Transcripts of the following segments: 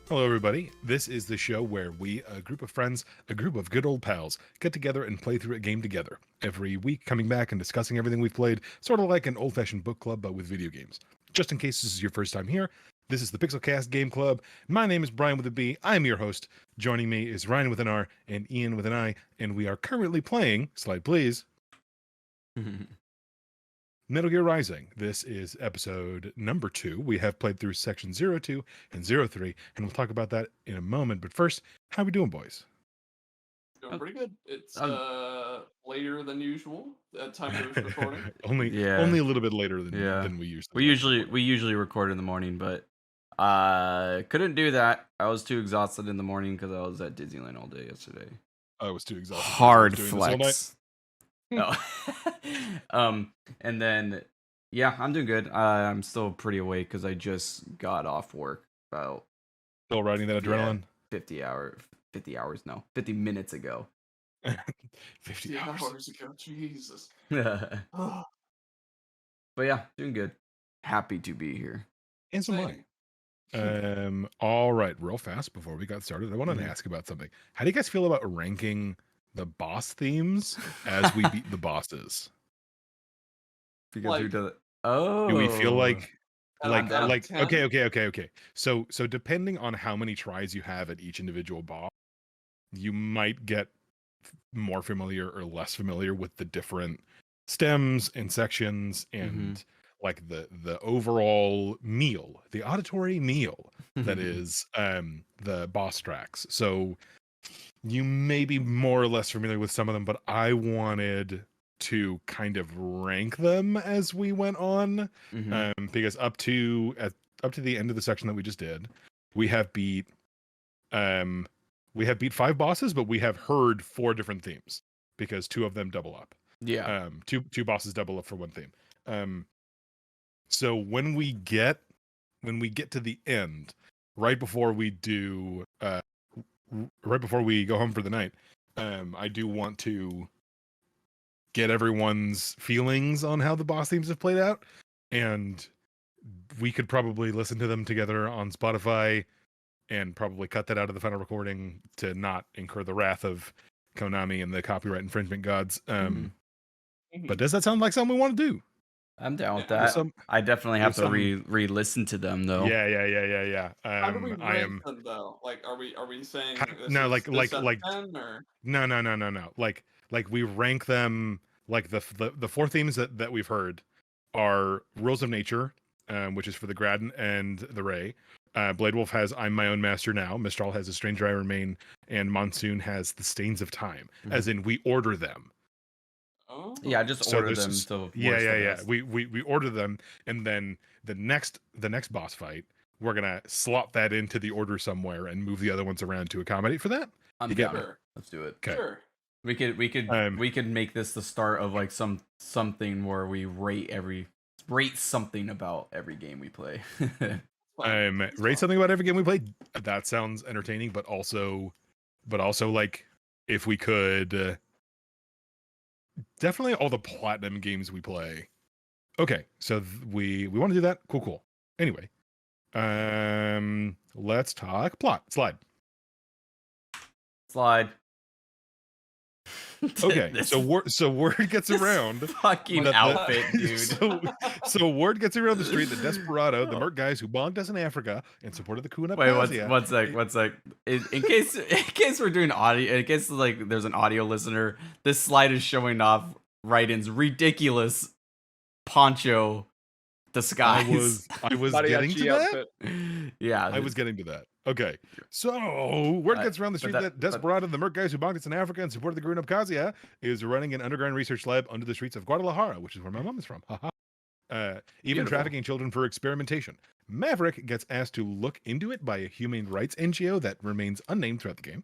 Hello, everybody. This is the show where we, a group of friends, a group of good old pals, get together and play through a game together. Every week, coming back and discussing everything we've played, sort of like an old fashioned book club, but with video games. Just in case this is your first time here, this is the Pixelcast Game Club. My name is Brian with a B. I'm your host. Joining me is Ryan with an R and Ian with an I, and we are currently playing, slide please, Metal Gear Rising. This is episode number 2. We have played through section 02 and 03, and we'll talk about that in a moment. But first, how we doing, boys? Doing pretty good. It's Um, later than usual at time of this recording. only yeah, a little bit later yeah. than we usually We like usually recording. we usually record in the morning, but couldn't do that. I was too exhausted in the morning because I was at Disneyland all day yesterday. I was too exhausted. Hard Doing this all night. flex. And then yeah, I'm doing good. I'm still pretty awake because I just got off work about Still riding that adrenaline. 50 minutes ago. 50 hours. ago. Jesus. But Oh, yeah, doing good. Happy to be here. And some money. All right, real fast before we got started, I wanted to ask about something. How do you guys feel about ranking the boss themes as we beat the bosses? Because Like- who does it? Oh, Do we feel like out of 10? okay. So depending on how many tries you have at each individual boss, you might get more familiar or less familiar with the different stems and sections and like the overall meal, the auditory meal that is the boss tracks. So you may be more or less familiar with some of them, but I wanted to kind of rank them as we went on, because up to the end of the section that we just did, we have beat 5 bosses, but we have heard 4 different themes because 2 of them double up. Yeah. Two bosses double up for one theme. So when we get to the end, right before we do right before we go home for the night, I do want to get everyone's feelings on how the boss themes have played out, and we could probably listen to them together on Spotify and probably cut that out of the final recording to not incur the wrath of Konami and the copyright infringement gods. But does that sound like something we want to do? I'm down with that. I definitely have to re-listen to them though. Yeah. How do we rank them though? Like, are we saying no, like 10 or no. Like we rank them like the 4 themes that we've heard are Rules of Nature, which is for the Grad and the Ray. Blade Wolf has I'm My Own Master Now. Mistral has A Stranger I Remain, and Monsoon has The Stains of Time. As in, we order them. Oh. Yeah, just order them. So yeah. We order them, and then the next boss fight, we're gonna slot that into the order somewhere and move the other ones around to accommodate for that. I'm You down. get me? Let's do it. Okay. Sure. We could make this the start of like something where we rate something about every game we play. Rate something about every game we play. That sounds entertaining, but also like if we could definitely all the platinum games we play. Okay, so we want to do that. Cool. Anyway, let's talk plot. Slide. Okay, so word gets around. Fucking outfit, dude. So word gets around the street that Desperado, the merc guys who bonked us in Africa and supported the coup in Wait, Abkhazia. one sec. In case we're doing audio, in case like there's an audio listener, this slide is showing off Raiden's ridiculous poncho disguise. I was getting to that. Yeah, I was getting to that. Okay, so word gets around the street that Desperado, the merc guys who bonked us in Africa and supported the crew in Abkhazia, is running an underground research lab under the streets of Guadalajara, which is where my mom is from. Even Beautiful. trafficking children for experimentation. Maverick gets asked to look into it by a human rights NGO that remains unnamed throughout the game,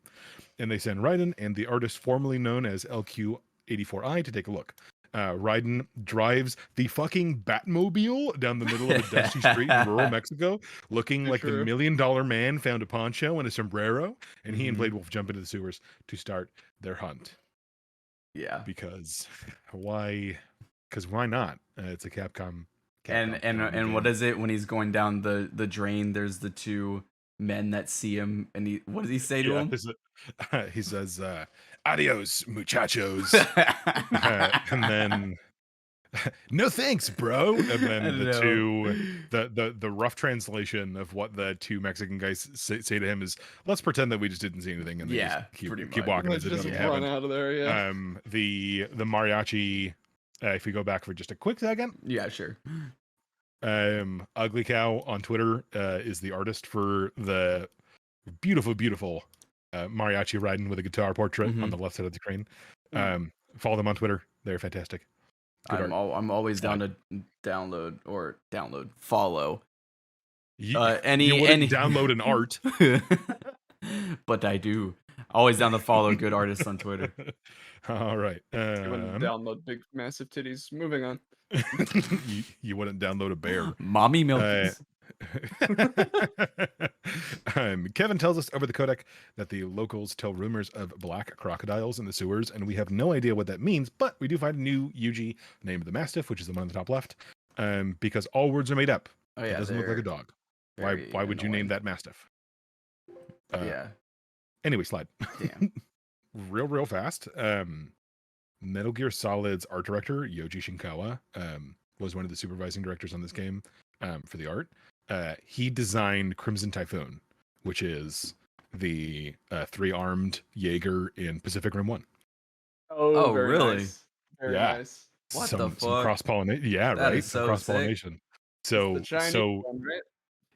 and they send Raiden and the artist formerly known as LQ84I to take a look. Raiden drives the fucking Batmobile down the middle of a dusty street in rural Mexico, looking like the $1 million man found a poncho and a sombrero, and he and Blade Wolf jump into the sewers to start their hunt. Yeah, because why? Because why not? It's a Capcom and game. what is it when he's going down the drain? There's the 2 men that see him, and what does he say to him? He says, "Adios, muchachos," and then no thanks, bro. And then the rough translation of what the two Mexican guys say to him is, "Let's pretend that we just didn't see anything," and they just keep walking as if Just nothing run happened. out of there. Yeah. The mariachi. If we go back for just a quick second, Yeah, sure. Ugly Cow on Twitter is the artist for the beautiful mariachi riding with a guitar portrait on the left side of the screen. Follow them on Twitter; they're fantastic. I'm always down to follow. You wouldn't download an art, but I do. Always down to follow good artists on Twitter. All right. You wouldn't download big, massive titties. Moving on. you wouldn't download a bear. Mommy milkies. Kevin tells us over the codec that the locals tell rumors of black crocodiles in the sewers, and we have no idea what that means, but we do find a new UG named the Mastiff, which is the one on the top left, because all words are made up. Oh yeah, it doesn't look like a dog. Why would you name that Mastiff? Yeah. Anyway, slide. Damn. real fast. Metal Gear Solid's art director Yoji Shinkawa was one of the supervising directors on this game for the art. He designed Crimson Typhoon, which is the three-armed Jaeger in Pacific Rim 1. Oh really? Nice. Very nice. What the fuck? Some cross-pollination. Yeah, that right. Is so cross-pollination. So the Chinese one, right?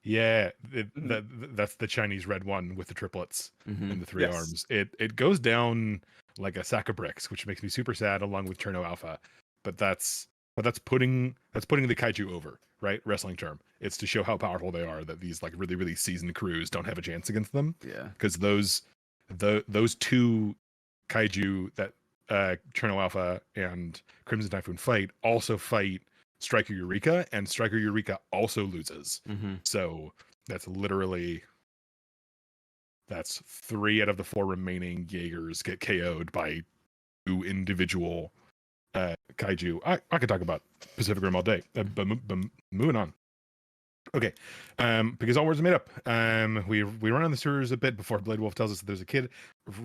Yeah, that's the Chinese red one with the triplets and the three arms. It goes down like a sack of bricks, which makes me super sad, along with Cherno Alpha. But that's putting the kaiju over, right? Wrestling term. It's to show how powerful they are, that these like really seasoned crews don't have a chance against them. Yeah, because those two kaiju that Cherno Alpha and Crimson Typhoon fight also fight Striker Eureka, and Striker Eureka also loses. So that's 3 out of the 4 remaining Jaegers get KO'd by 2 individual kaiju. I could talk about Pacific Rim all day, but moving on. Okay, because all words are made up. We run on the sewers a bit before Blade Wolf tells us that there's a kid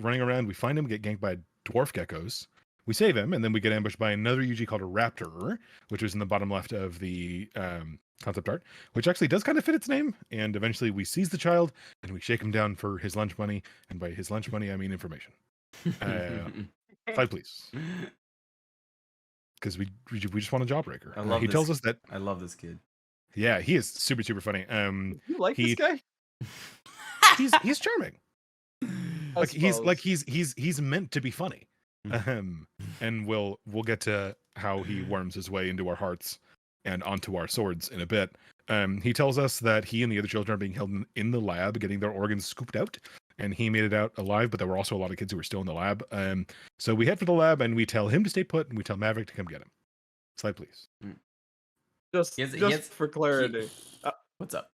running around. We find him, get ganked by dwarf geckos. We save him, and then we get ambushed by another UG called a Raptor, which was in the bottom left of the concept art, which actually does kind of fit its name. And eventually we seize the child, and we shake him down for his lunch money. And by his lunch money, I mean information. Slide, please. Because we just want a jawbreaker. He tells us that... I love this kid. Yeah, he is super funny. You like this guy? He's charming. He's meant to be funny. And we'll get to how he worms his way into our hearts and onto our swords in a bit. He tells us that he and the other children are being held in the lab, getting their organs scooped out, and he made it out alive, but there were also a lot of kids who were still in the lab. So we head for the lab, and we tell him to stay put, and we tell Maverick to come get him. Slide, please. Just for clarity. What's up?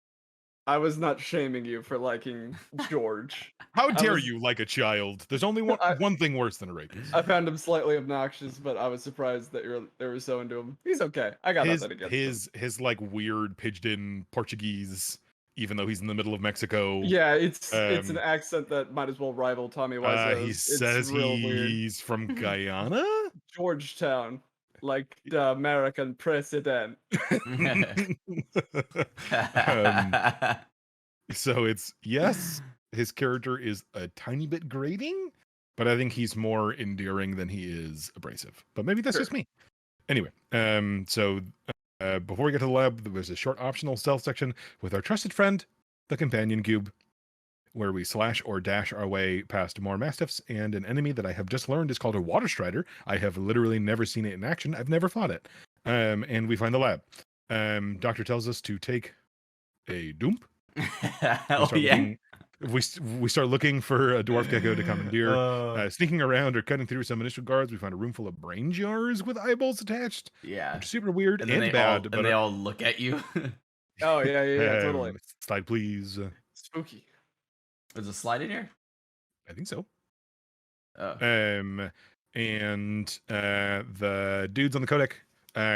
I was not shaming you for liking George. How dare you like a child? There's only one thing worse than a rapist. I found him slightly obnoxious, but I was surprised that they were so into him. He's okay. I got nothing against him. His like weird pigeon Portuguese, even though he's in the middle of Mexico. Yeah, it's an accent that might as well rival Tommy Wiseau's. He says he's from Guyana? Georgetown. Like the American president. So it's, yes, his character is a tiny bit grating, but I think he's more endearing than he is abrasive. But maybe that's just me. Anyway, so before we get to the lab, there's a short optional stealth section with our trusted friend, the Companion Cube, where we slash or dash our way past more Mastiffs and an enemy that I have just learned is called a Water Strider. I have literally never seen it in action. I've never fought it. And we find the lab. Doctor tells us to take a dump. We start looking for a dwarf gecko to commandeer. Sneaking around or cutting through some initial guards, we find a room full of brain jars with eyeballs attached. Yeah. Which is super weird and bad. But they all look at you. Oh, yeah, totally. Slide, please. Spooky. There's a slide in here? I think so. Oh. And the dudes on the codec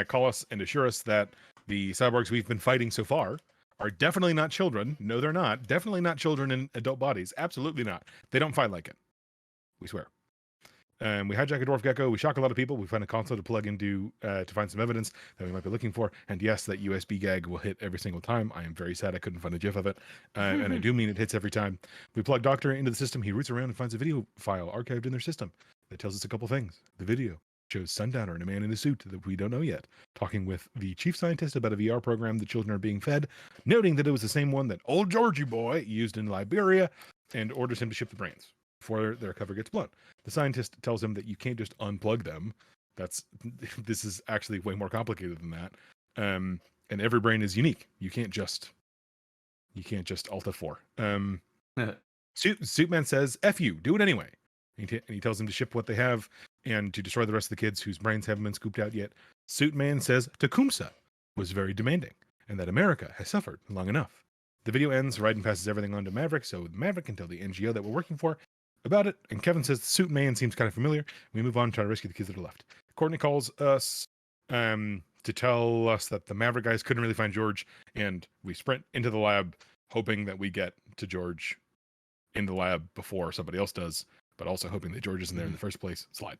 call us and assure us that the cyborgs we've been fighting so far are definitely not children. No, they're not. Definitely not children in adult bodies. Absolutely not. They don't fight like it. We swear. We hijack a dwarf gecko. We shock a lot of people. We find a console to plug into to find some evidence that we might be looking for. And yes, that USB gag will hit every single time. I am very sad I couldn't find a GIF of it. And I do mean it hits every time. We plug Doctor into the system. He roots around and finds a video file archived in their system that tells us a couple things. The video shows Sundowner and a man in a suit that we don't know yet, talking with the chief scientist about a VR program the children are being fed, noting that it was the same one that old Georgie boy used in Liberia, and orders him to ship the brains before their cover gets blown. The scientist tells him that you can't just unplug them. This is actually way more complicated than that. And every brain is unique. You can't just Alt F4. Suitman says, "F you, do it anyway." And he tells him to ship what they have and to destroy the rest of the kids whose brains haven't been scooped out yet. Suitman says Tecumseh was very demanding and that America has suffered long enough. The video ends, Raiden passes everything on to Maverick, so Maverick can tell the NGO that we're working for about it, and Kevin says the suit man seems kind of familiar. We move on to try to rescue the kids that are left. Courtney calls us to tell us that the Maverick guys couldn't really find George, and we sprint into the lab, hoping that we get to George in the lab before somebody else does, but also hoping that George isn't there in the first place. Slide.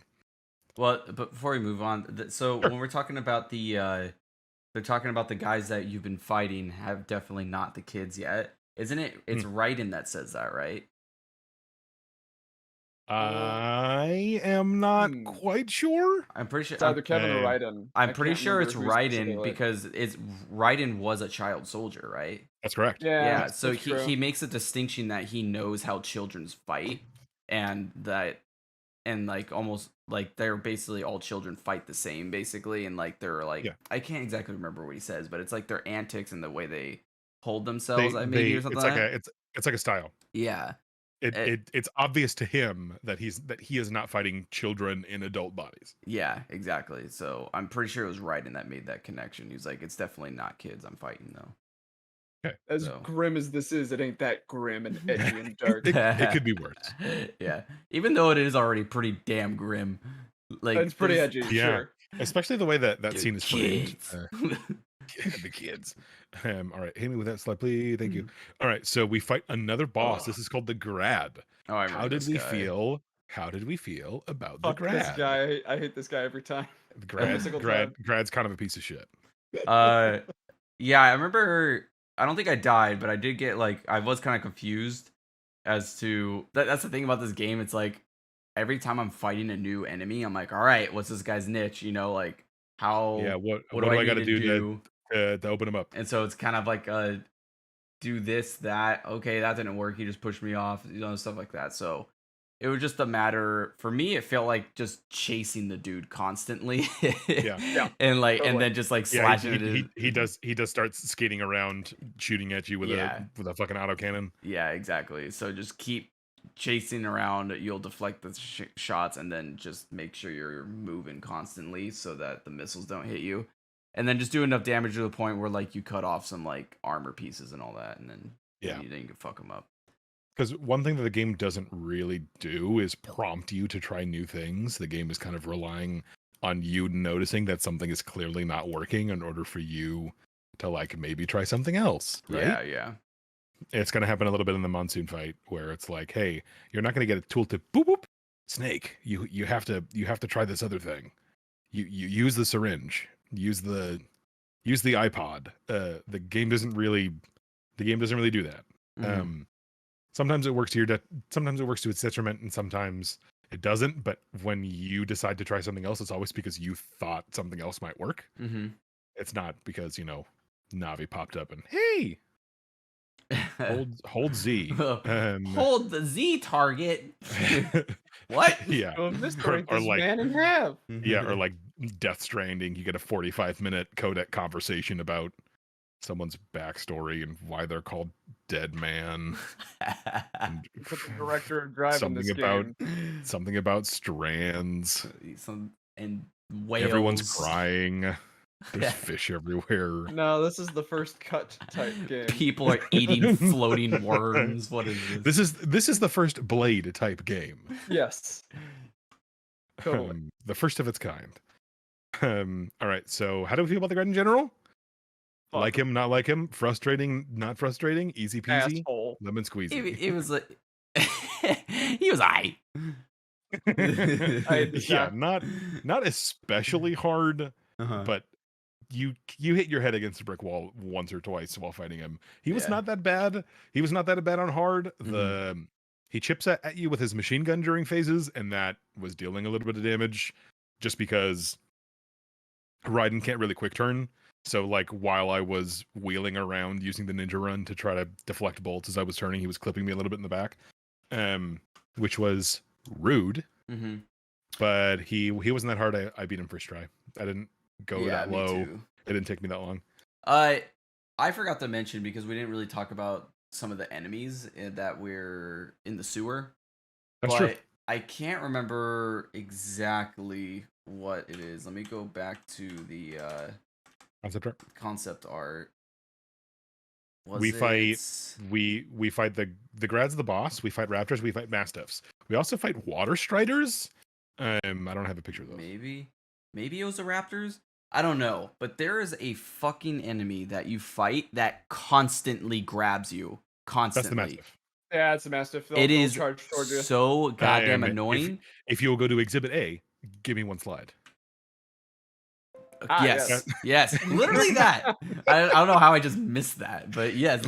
Well, but before we move on, so when we're talking about they're talking about the guys that you've been fighting have definitely not the kids yet, isn't it? It's Raiden that says that, right? I am not quite sure. I'm pretty sure It's either Kevin or Raiden. I'm pretty sure it's Raiden because Raiden was a child soldier, right? That's correct. Yeah. So he makes a distinction that he knows how children fight, and like almost like they're basically all children fight the same basically, and like they're like I can't exactly remember what he says, but it's like their antics and the way they hold themselves. Or something it's like it's like a style. Yeah. It's obvious to him that he is not fighting children in adult bodies. Yeah, exactly. So I'm pretty sure it was Raiden that made that connection. He's like, it's definitely not kids I'm fighting though. Okay. As grim as this is, it ain't that grim and edgy and dark. It could be worse. Yeah, even though it is already pretty damn grim. Like it's pretty edgy. Yeah, sure. Especially the way that scene is framed. Kids. The kids. All right, hit me with that slide, please. Thank you. All right, so we fight another boss. This is called the Grad. Oh, I remember How did this we guy. feel? How did we feel about Fuck the Grad? this guy. I hate this guy every time. The Grad's kind of a piece of shit. Yeah, I remember. I don't think I died, but I did get I was kind of confused as to that's the thing about this game. It's like every time I'm fighting a new enemy, I'm like, all right, what's this guy's niche? You know, like how? Yeah, what do I got to do to open him up? And so it's kind of like do this, that. Okay, that didn't work. He just pushed me off. Stuff like that. So it was just a matter for me. It felt like just chasing the dude constantly. Yeah. And and then just slashing he does start skating around, shooting at you with a fucking autocannon. Yeah, exactly. So just keep chasing around. You'll deflect the shots, and then just make sure you're moving constantly so that the missiles don't hit you. And then just do enough damage to the point where you cut off some armor pieces and all that, and then you can fuck them up. Because one thing that the game doesn't really do is prompt you to try new things. The game is kind of relying on you noticing that something is clearly not working in order for you to maybe try something else. Right? Yeah. It's going to happen a little bit in the monsoon fight where it's like, hey, you're not going to get a tool to boop boop snake. You have to try this other thing. You use the syringe. Use the iPod. The game doesn't really do that. Mm-hmm. Sometimes it works to sometimes it works to its detriment, and sometimes it doesn't. But when you decide to try something else, it's always because you thought something else might work. Mm-hmm. It's not because Navi popped up and hey, hold Z. Hold the Z target. What? Yeah. Well, this man in half. Yeah, or Death Stranding, you get a 45-minute codec conversation about someone's backstory and why they're called Dead Man. And the director driving this game. Something about strands. And whales. Everyone's crying. There's fish everywhere. No, this is the first cut type game. People are eating floating worms. What is this? This is the first Blade type game. Yes. Totally. The first of its kind. All right, so how do we feel about the Grad in general? Like him, not like him. Frustrating, not frustrating. Easy peasy. Asshole. Lemon squeezy. It was like he was I. Yeah, not especially hard, Uh-huh. but you hit your head against a brick wall once or twice while fighting him. He was Yeah. not that bad. He was not that bad on hard. He chips at you with his machine gun during phases, and that was dealing a little bit of damage just because Raiden can't really quick turn. So like while I was wheeling around using the ninja run to try to deflect bolts as I was turning, he was clipping me a little bit in the back. Which was rude. Mm-hmm. But he wasn't that hard. I beat him first try. I didn't go that me low. too. It didn't take me that long. I forgot to mention because we didn't really talk about some of the enemies that we're in the sewer. That's but true. I can't remember exactly what it is. Let me go back to the Concept art. concept art. We fight the Grad's the boss. We fight raptors. We fight mastiffs. We also fight water striders. I don't have a picture of those. Maybe it was the raptors. I don't know, but there is a fucking enemy that you fight that constantly grabs you. That's the Constantly. mastiff. Yeah, it's a mastiff. It is charge toward you. so goddamn annoying. If you will go to Exhibit A, give me one slide. Yes, yes, literally that. I don't know how I just missed that, but yes.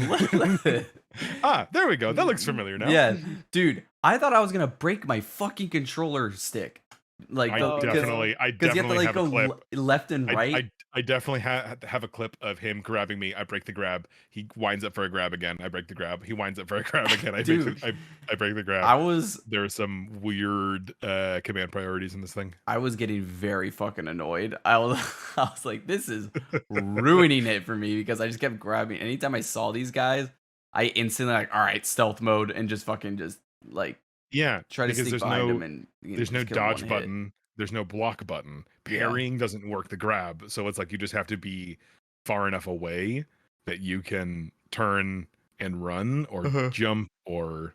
There we go. That looks familiar now. Yeah, dude, I thought I was gonna break my fucking controller stick. Like, I definitely because you have to like have a clip. go left and right. I definitely have a clip of him grabbing me. I break the grab. He winds up for a grab again. I break the grab. He winds up for a grab again. I break the grab. There are some weird command priorities in this thing. I was getting very fucking annoyed. I was like, this is ruining it for me because I just kept grabbing. Anytime I saw these guys, I instantly like, all right, stealth mode, and just like try to sneak behind them. And there's no dodge button. There's no block button. Parrying doesn't work the grab, so it's like you just have to be far enough away that you can turn and run or jump, or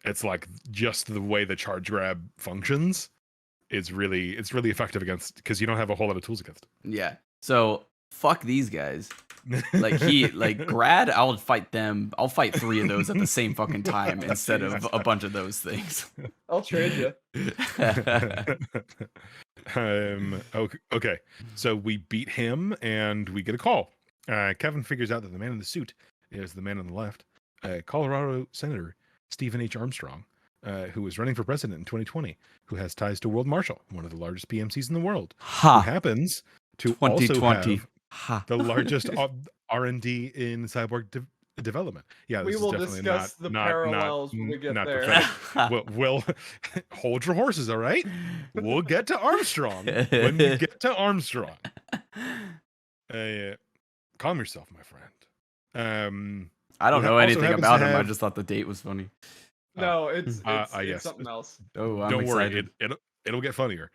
it's like just the way the charge grab functions is really effective against, because you don't have a whole lot of tools against it. Yeah. So fuck these guys. Like Grad, I'll fight them. I'll fight 3 of those at the same fucking time instead of a bunch of those things. I'll trade you. Okay. So we beat him and we get a call. Kevin figures out that the man in the suit is the man on the left, Colorado Senator Stephen H. Armstrong, who was running for president in 2020, who has ties to World Marshall, one of the largest PMCs in the world, who happens to also have the largest R&D in cyborg development. Yeah, we will discuss the parallels when we get there. We'll hold your horses, all right? We'll get to Armstrong when we get to Armstrong. Calm yourself, my friend. I don't know anything about him. I just thought the date was funny. No, it's something else. Oh, I'm don't excited. worry, it'll get funnier.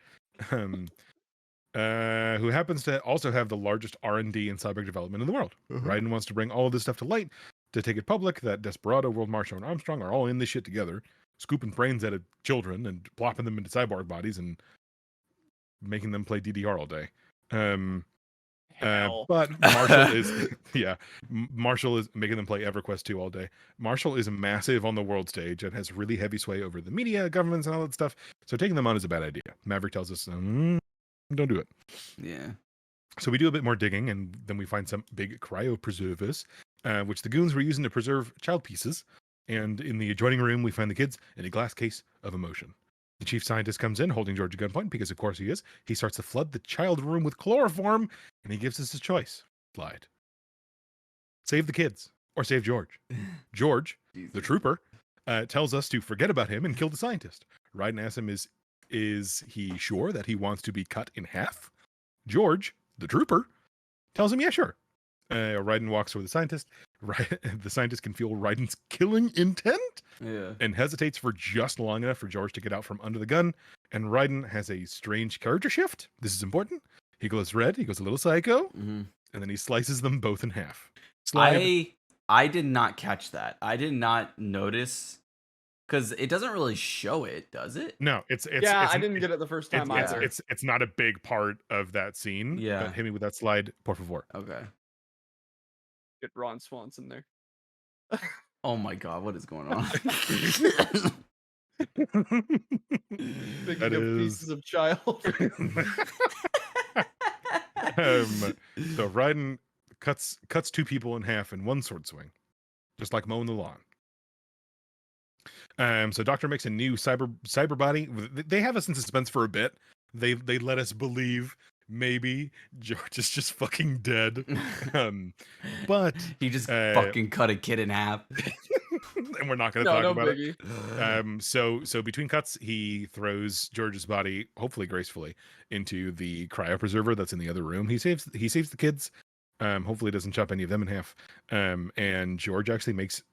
Who happens to also have the largest R&D in cyber development in the world. Raiden wants to bring all of this stuff to light, to take it public that Desperado, World Marshal, and Armstrong are all in this shit together, scooping brains out of children and plopping them into cyborg bodies and making them play DDR all day. But Marshall is Marshall is making them play EverQuest 2 all day. Marshall is massive on the world stage and has really heavy sway over the media, governments, and all that stuff. So taking them on is a bad idea. Maverick tells us, don't do it. Yeah. So we do a bit more digging, and then we find some big cryopreservers, which the goons were using to preserve child pieces. And in the adjoining room, we find the kids in a glass case of emotion. The chief scientist comes in, holding George at gunpoint, because of course he is. He starts to flood the child room with chloroform, and he gives us a choice. Slide. Save the kids, or save George. George, the trooper, tells us to forget about him and kill the scientist. Raiden asks him, is he sure that he wants to be cut in half? George, the trooper, tells him, yeah, sure. Raiden walks toward the scientist. The scientist can feel Raiden's killing intent and hesitates for just long enough for George to get out from under the gun. And Raiden has a strange character shift. This is important. He goes red. He goes a little psycho. And then he slices them both in half. I did not catch that. I did not notice. Because it doesn't really show it, does it? No, I didn't get it the first time either. It's not a big part of that scene. Yeah. But hit me with that slide, por favor. Okay. Get Ron Swanson there. Oh my god, what is going on? Picking That up is pieces of child. So Raiden cuts two people in half in one sword swing, just like mowing the lawn. So Doctor makes a new cyber body. They have us in suspense for a bit. They let us believe maybe George is just fucking dead. But he just fucking cut a kid in half. and we're not going to talk no about biggie. it. So between cuts, he throws George's body, hopefully gracefully, into the cryo preserver that's in the other room. He saves the kids. Hopefully doesn't chop any of them in half. And George actually makes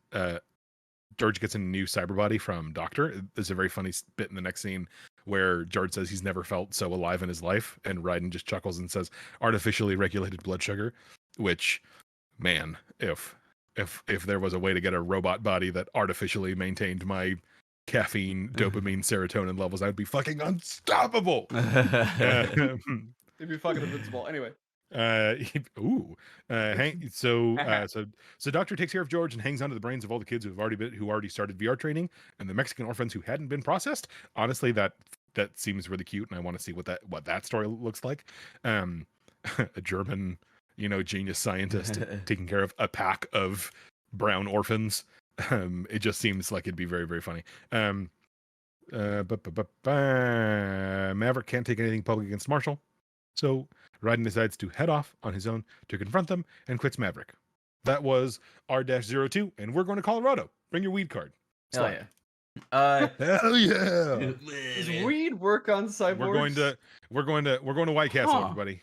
George gets a new cyber body from Doctor. There's a very funny bit in the next scene where George says he's never felt so alive in his life, and Raiden just chuckles and says, "Artificially regulated blood sugar," which, man, if there was a way to get a robot body that artificially maintained my caffeine, dopamine, serotonin levels, I'd be fucking unstoppable. They'd be fucking invincible. Anyway. So Doctor takes care of George and hangs onto the brains of all the kids who already started VR training, and the Mexican orphans who hadn't been processed. Honestly, that seems really cute, and I want to see what that story looks like. A German, genius scientist taking care of a pack of brown orphans. It just seems like it'd be very, very funny. Maverick can't take anything public against Marshall, so Raiden decides to head off on his own to confront them and quits Maverick. That was R-02, and we're going to Colorado. Bring your weed card. Hell yeah. Hell yeah. Does weed work on cyborgs? We're going to White Castle, everybody.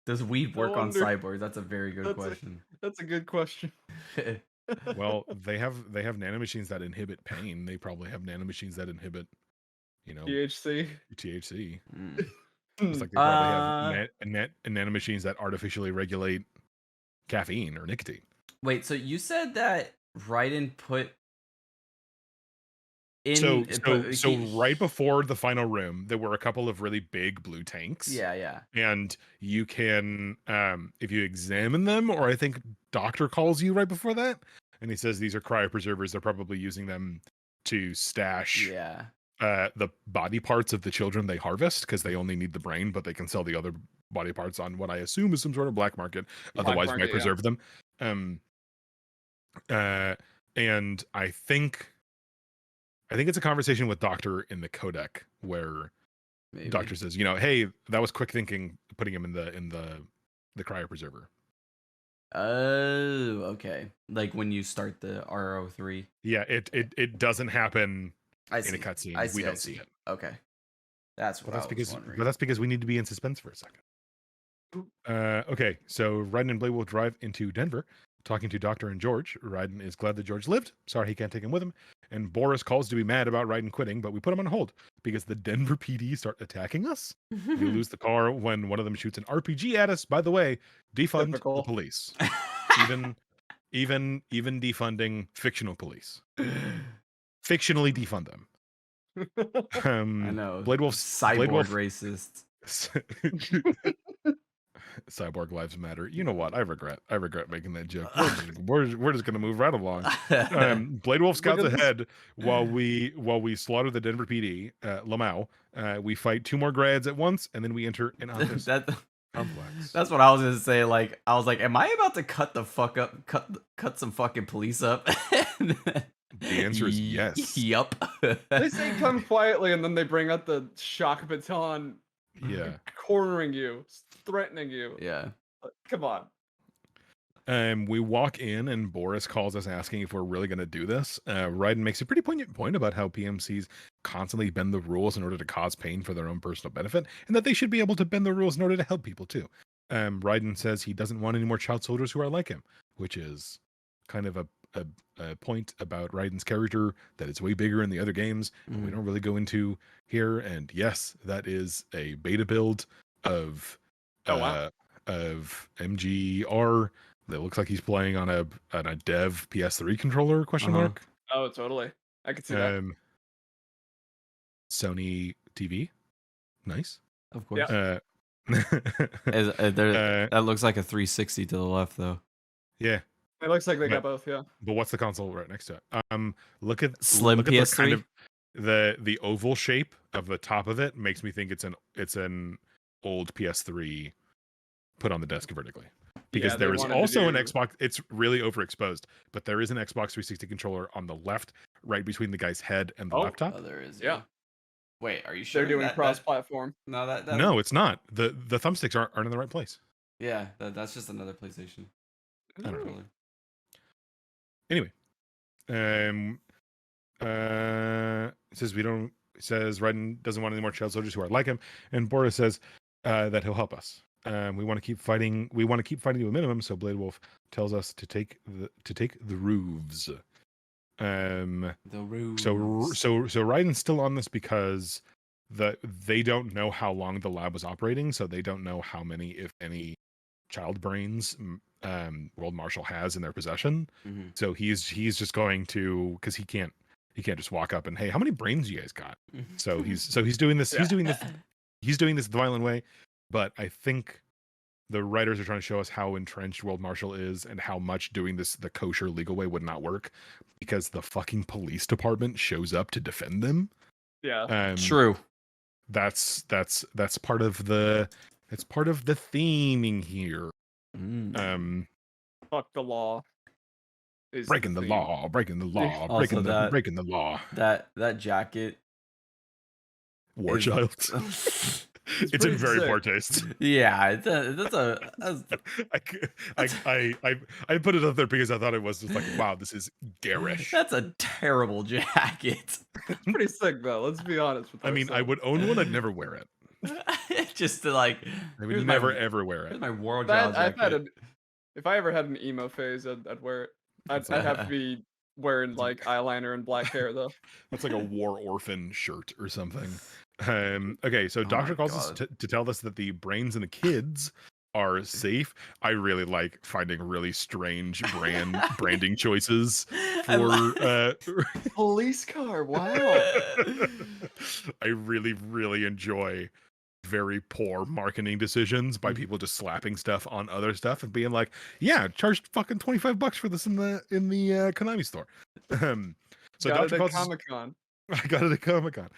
Does weed work on cyborgs? That's a very good question. That's a good question. Well, they have nanomachines that inhibit pain. They probably have nanomachines that inhibit, THC. It's like they probably have nanomachines that artificially regulate caffeine or nicotine. Wait, so you said that Raiden put in... So right before the final room, there were a couple of really big blue tanks. Yeah. And you can, if you examine them, or I think Doctor calls you right before that, and he says these are cryopreservers. They're probably using them to stash the body parts of the children they harvest, because they only need the brain, but they can sell the other body parts on what I assume is some sort of black market. Otherwise, we might preserve them. And I think it's a conversation with Doctor in the codec where Doctor says, hey, that was quick thinking, putting him in the cryopreserver. Oh, okay. Like when you start the RO3. Yeah, it doesn't happen in a cutscene. We don't see it. Okay. That's what I was wondering. But that's because we need to be in suspense for a second. Okay, so Raiden and Blade will drive into Denver, talking to Doctor and George. Raiden is glad that George lived. Sorry he can't take him with him. And Boris calls to be mad about Raiden quitting, but we put him on hold because the Denver PD start attacking us. We lose the car when one of them shoots an RPG at us. By the way, defund the police. even defunding fictional police. Fictionally defund them. I know. Blade Wolf, cyborg racist. Cyborg lives matter. You know what? I regret making that joke. We're just gonna move right along. Blade Wolf scouts ahead while we slaughter the Denver PD. Lamau. We fight two more grads at once, and then we enter an office complex. That's what I was gonna say. Like, I was like, am I about to cut the fuck up? Cut some fucking police up? The answer is yes. Yup. They say come quietly, and then they bring out the shock baton. Yeah. Cornering you, threatening you. Yeah. Come on. We walk in, and Boris calls us asking if we're really going to do this. Raiden makes a pretty poignant point about how PMCs constantly bend the rules in order to cause pain for their own personal benefit, and that they should be able to bend the rules in order to help people too. Raiden says he doesn't want any more child soldiers who are like him, which is kind of a point about Raiden's character that is way bigger in the other games. We don't really go into here. And yes, that is a beta build of MGR that looks like he's playing on a dev PS3 controller ? Oh, totally. I could see that. Sony TV, nice. Of course. Yeah. That looks like a 360 to the left, though. Yeah. It looks like they But- got both. Yeah. But what's the console right next to it? Look at Slim look at the kind PS3? of the oval shape of the top of it makes me think it's an old PS3 put on the desk vertically. Because Yeah, they there is wanted to also an do- Xbox. It's really overexposed, but there is an Xbox 360 controller on the left, right between the guy's head and the Oh. laptop. Oh, there is. Yeah. Wait, are you sure They're doing that, cross-platform. No, that No, it's not. The thumbsticks aren't in the right place. Yeah, that's just another PlayStation. I don't know. controller. Anyway, it says It says Raiden doesn't want any more child soldiers who are like him, and Boris says that he'll help us. We want to keep fighting. We want to keep fighting to a minimum. So Blade Wolf tells us to take the roofs. The roofs. So Raiden's still on this because they don't know how long the lab was operating, so they don't know how many, if any, child brains World Marshal has in their possession. Mhm. So he's just going to, because he can't just walk up and, hey, how many brains you guys got? So he's doing this. He's doing this. He's doing this the violent way. But I think the writers are trying to show us how entrenched World Marshal is and how much doing this the kosher legal way would not work, because the fucking police department shows up to defend them. Yeah. True. That's part of the theming here. Mm. Fuck the law. Is Breaking the theme. law, breaking the law, Also breaking that- breaking the law. That jacket. War is- child. It's in pretty very sick. poor taste. Yeah, that's I put it up there because I thought it was just like, wow, this is garish. that's a terrible jacket. It's pretty sick though. Let's be honest with I mean, I ourselves. would own one. I'd never wear it. Just to like, I here's would my- never ever wear here's it. my war That- jacket. I've had if I ever had an emo phase, I'd wear it. I'd have to be wearing like eyeliner and black hair though. That's like a war orphan shirt or something. Okay, so Oh Doctor my calls us God. to tell us that the brains and the kids are safe. I really like finding really strange branding choices I for Police car. Wow. I really enjoy very poor marketing decisions by Mhm. people just slapping stuff on other stuff and being like, yeah, charged fucking $25 for this in the Konami store. So Got Doctor it at calls us, Comic-Con. I got it at Comic-Con.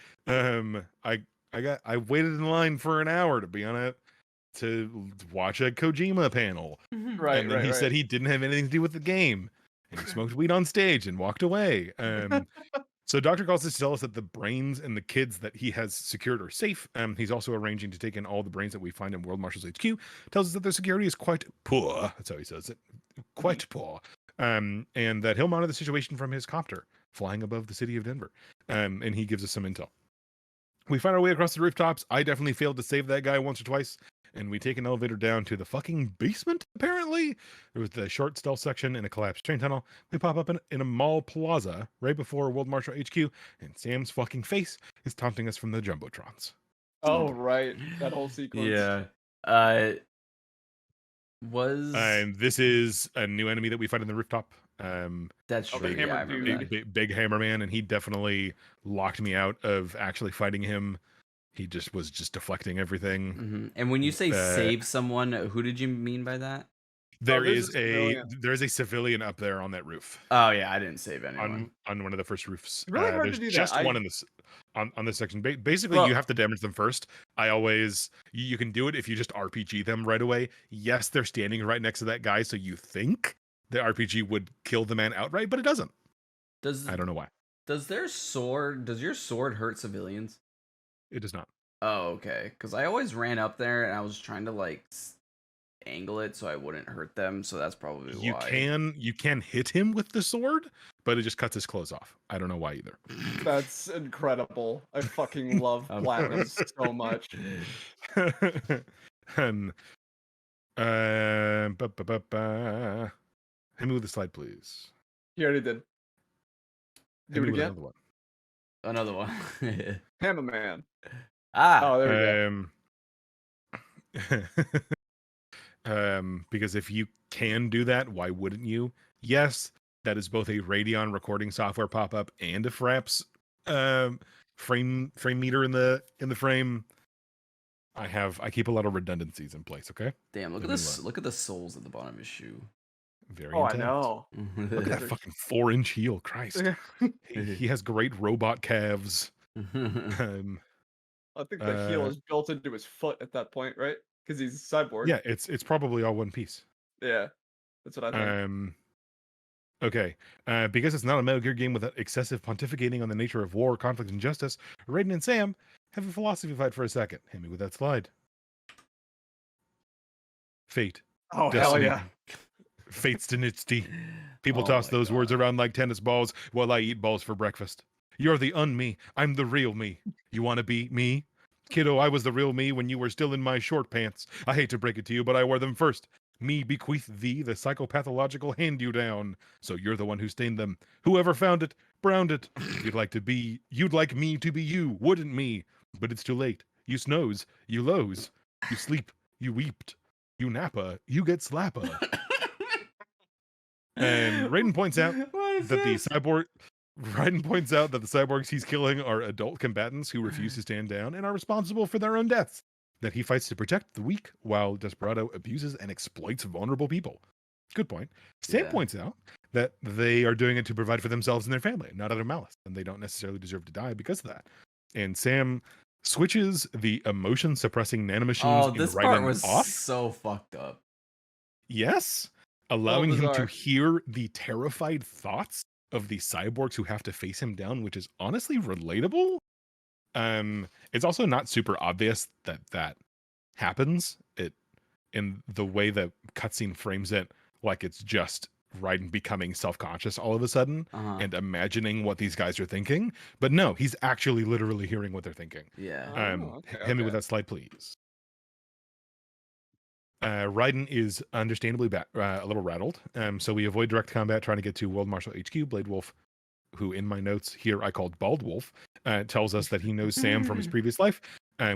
I waited in line for an hour to be on it to watch a Kojima panel. Right, And then he said he didn't have anything to do with the game. And he smoked weed on stage and walked away. So Dr. calls us to tell us that the brains and the kids that he has secured are safe. He's also arranging to take in all the brains that we find in World Marshal's HQ. Tells us that their security is quite poor. That's how he says it. Quite poor. And that he'll monitor the situation from his copter flying above the city of Denver. And he gives us some intel. We find our way across the rooftops. I definitely failed to save that guy once or twice. And we take an elevator down to the fucking basement, apparently. There was the short stealth section and a collapsed train tunnel. We pop up in a mall plaza right before World Marshal HQ, and Sam's fucking face is taunting us from the Jumbotrons. Oh right, that whole sequence. Yeah. Was And this is a new enemy that we find in the rooftop. that's Okay, true? Hammer Yeah, I remember dude. that. Big Hammer Man, and he definitely locked me out of actually fighting him. He was just deflecting everything. Mhm. And when you say save someone, who did you mean by that? There there's is a civilian. there is a civilian up there on that roof. Oh yeah, I didn't save anyone. On one of the first roofs. Really hard to There's do that. just one in this on this section. Basically, Well- you have to damage them first. I always you can do it if you just RPG them right away. Yes, they're standing right next to that guy, so you think the RPG would kill the man outright, but it doesn't. Does I don't know why. does your sword hurt civilians? It does not. Oh, okay. Because I always ran up there and I was trying to like angle it so I wouldn't hurt them. So that's probably You why. can hit him with the sword, but it just cuts his clothes off. I don't know why either. That's incredible. I fucking love Platinum so much. And hit me with the slide, please. He already did. Hit Do me it with again. another one. Another one. Hammer Man. Ah. Oh, there we go. Because if you can do that, why wouldn't you? Yes, that is both a Radeon recording software pop-up and a Fraps frame meter in the frame. I keep a lot of redundancies in place, okay? Damn, look at Let me this. Look at the soles at the bottom of his shoe. Very Oh, I intense. know. Look at that fucking 4-inch heel, Christ. He has great robot calves. Um, I think the heel is built into his foot at that point, right? Because he's a cyborg. yeah, it's probably all one piece. Yeah, that's what I think. Okay. Because it's not a Metal Gear game with excessive pontificating on the nature of war, conflict, and justice, Raiden and Sam have a philosophy fight for a second. Hit me with that slide. Fate. Oh, Destiny. hell yeah. Fate's dynasty. People Oh toss my those words God. around like tennis balls while I eat balls for breakfast. You're the un-me. I'm the real me. You want to be me? Kiddo, I was the real me when you were still in my short pants. I hate to break it to you, but I wore them first. Me bequeath thee the psychopathological hand-you-down. So you're the one who stained them. Whoever found it, browned it. You'd like me to be you, wouldn't me? But it's too late. You snows, you lows, you sleep, you weeped, you nappa, you get slappa. And Raiden points out that the cyborgs he's killing are adult combatants who refuse to stand down and are responsible for their own deaths. That he fights to protect the weak, while Desperado abuses and exploits vulnerable people. Good point. Sam points out that they are doing it to provide for themselves and their family, not out of malice, and they don't necessarily deserve to die because of that. And Sam switches the emotion suppressing nanomachines in this part Raiden was off. so fucked up. Yes, allowing him to bizarre. hear the terrified thoughts of the cyborgs who have to face him down, which is honestly relatable. It's also not super obvious that happens. It in the way the cutscene frames it, like it's just Raiden becoming self-conscious all of a sudden and imagining what these guys are thinking. But no, he's actually literally hearing what they're thinking. Yeah. Hit me with that slide, please. Raiden is understandably a little rattled, so we avoid direct combat trying to get to World Marshal HQ. Blade Wolf, who in my notes here I called Bald Wolf, tells us that he knows Sam from his previous life,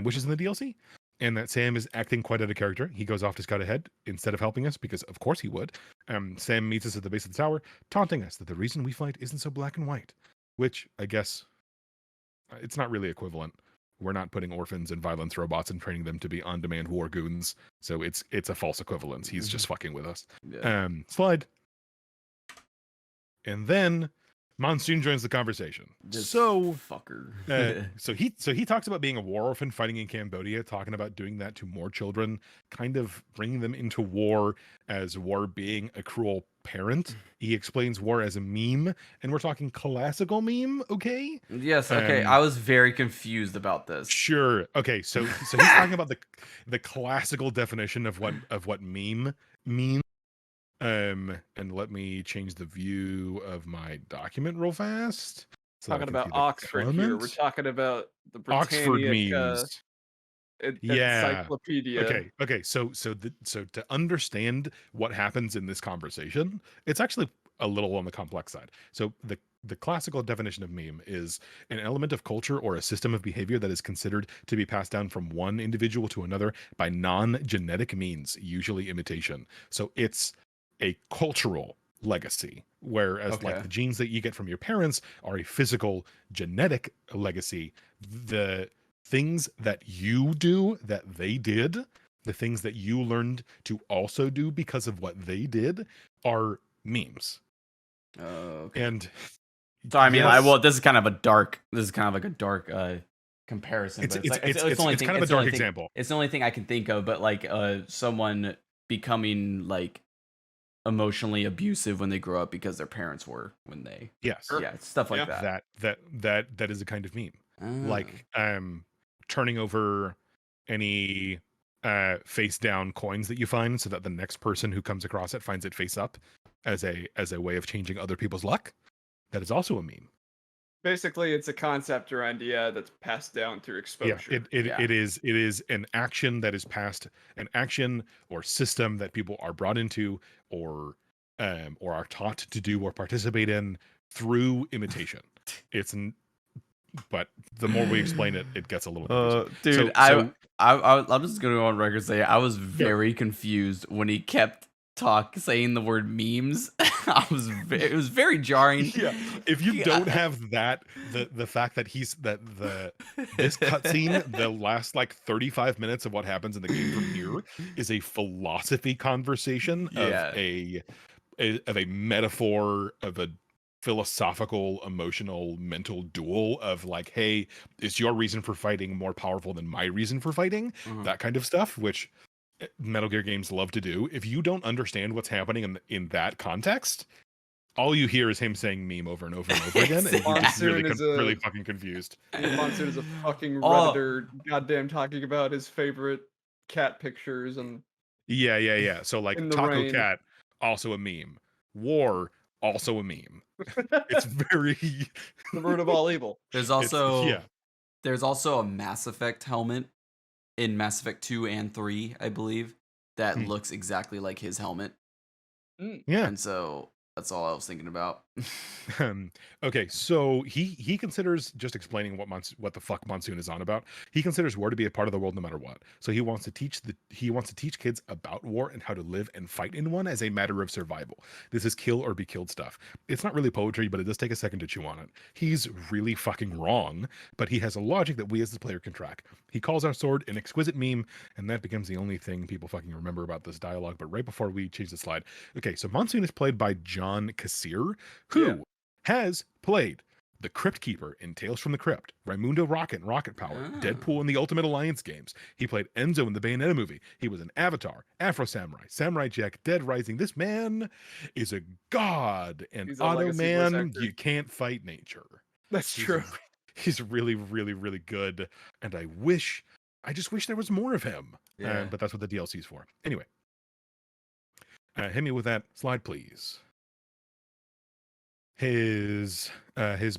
which is in the DLC, and that Sam is acting quite out of character. He goes off to scout ahead instead of helping us, because of course he would. Sam meets us at the base of the tower, taunting us that the reason we fight isn't so black and white, which I guess it's not really equivalent. We're not putting orphans and violence robots and training them to be on-demand war goons. So it's a false equivalence. He's just fucking with us. Yeah. Slide. And then Monsoon joins the conversation. This fucker. So he talks about being a war orphan fighting in Cambodia, talking about doing that to more children, kind of bringing them into war as war being a cruel parent. He explains war as a meme, and we're talking classical meme, okay? Yes, okay. I was very confused about this. Sure. Okay, so he's talking about the classical definition of what meme means. And let me change the view of my document real fast. So Talking about Oxford here. We're talking about the Britannic Oxford memes. encyclopedia. Okay. So to understand what happens in this conversation, it's actually a little on the complex side. So the classical definition of meme is an element of culture or a system of behavior that is considered to be passed down from one individual to another by non-genetic means, usually imitation. So it's a cultural legacy, whereas like the genes that you get from your parents are a physical genetic legacy. The things that you do that they did, the things that you learned to also do because of what they did, are memes. And so I mean, this is kind of like a dark comparison. It's only kind of a dark example. It's the only thing I can think of, but like someone becoming like emotionally abusive when they grow up because their parents were when they stuff like that. That is a kind of meme. Like turning over any face down coins that you find so that the next person who comes across it finds it face up as a way of changing other people's luck. That is also a meme. Basically, it's a concept or idea that's passed down through exposure. It is an action that is passed, an action or system that people are brought into or are taught to do or participate in through imitation. But the more we explain it, it gets a little confusing. Dude, I'm just gonna go on record and say I was very confused when he kept saying the word memes. It was very jarring. Yeah, if you don't have that, the fact that this cutscene, the last like 35 minutes of what happens in the game from here is a philosophy conversation of a of a metaphor, of a philosophical, emotional, mental duel of like, hey, is your reason for fighting more powerful than my reason for fighting? That kind of stuff, which Metal Gear games love to do. If you don't understand what's happening in that context, all you hear is him saying meme over and over and over again, and you're just really, Monsoon is really fucking confused. Monsoon is a fucking Oh. Redditor, goddamn talking about his favorite cat pictures and Yeah. So like In the Taco rain. Cat, also a meme. War, also a meme. It's very the root of all evil. There's also yeah. there's also a Mass Effect helmet in Mass Effect 2 and 3, I believe, that Hmm. looks exactly like his helmet. Yeah. And so that's all I was thinking about. Okay, so he considers, just explaining what the fuck Monsoon is on about. He considers war to be a part of the world no matter what. So he wants to teach kids about war and how to live and fight in one as a matter of survival. This is kill or be killed stuff. It's not really poetry, but it does take a second to chew on it. He's really fucking wrong, but he has a logic that we as the player can track. He calls our sword an exquisite meme, and that becomes the only thing people fucking remember about this dialogue. But right before we change the slide, okay, so Monsoon is played by John Kassir, who has played the Crypt Keeper in Tales from the Crypt, Raimundo Rocket and Rocket Power, Deadpool in the Ultimate Alliance games. He played Enzo in the Bayonetta movie. He was an Avatar, Afro Samurai, Samurai Jack, Dead Rising. This man is a god, and He's a Auto legacy voice Man, actor. you can't fight nature. That's He's true. He's really, really, really good, and I just wish there was more of him. Yeah. But that's what the DLC is for. Anyway, hit me with that slide, please. His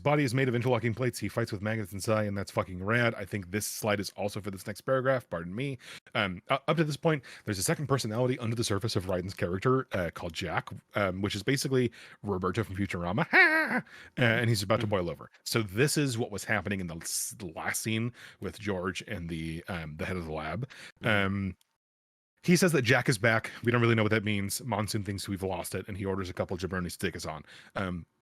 body is made of interlocking plates. He fights with magnets inside, and that's fucking rad. I think this slide is also for this next paragraph. Pardon me. Up to this point, there's a second personality under the surface of Raiden's character called Jack, which is basically Roberto from Futurama, and he's about to boil over. So this is what was happening in the last scene with George and the head of the lab. He says that Jack is back. We don't really know what that means. Monsoon thinks we've lost it, and he orders a couple of jabronis to take us on.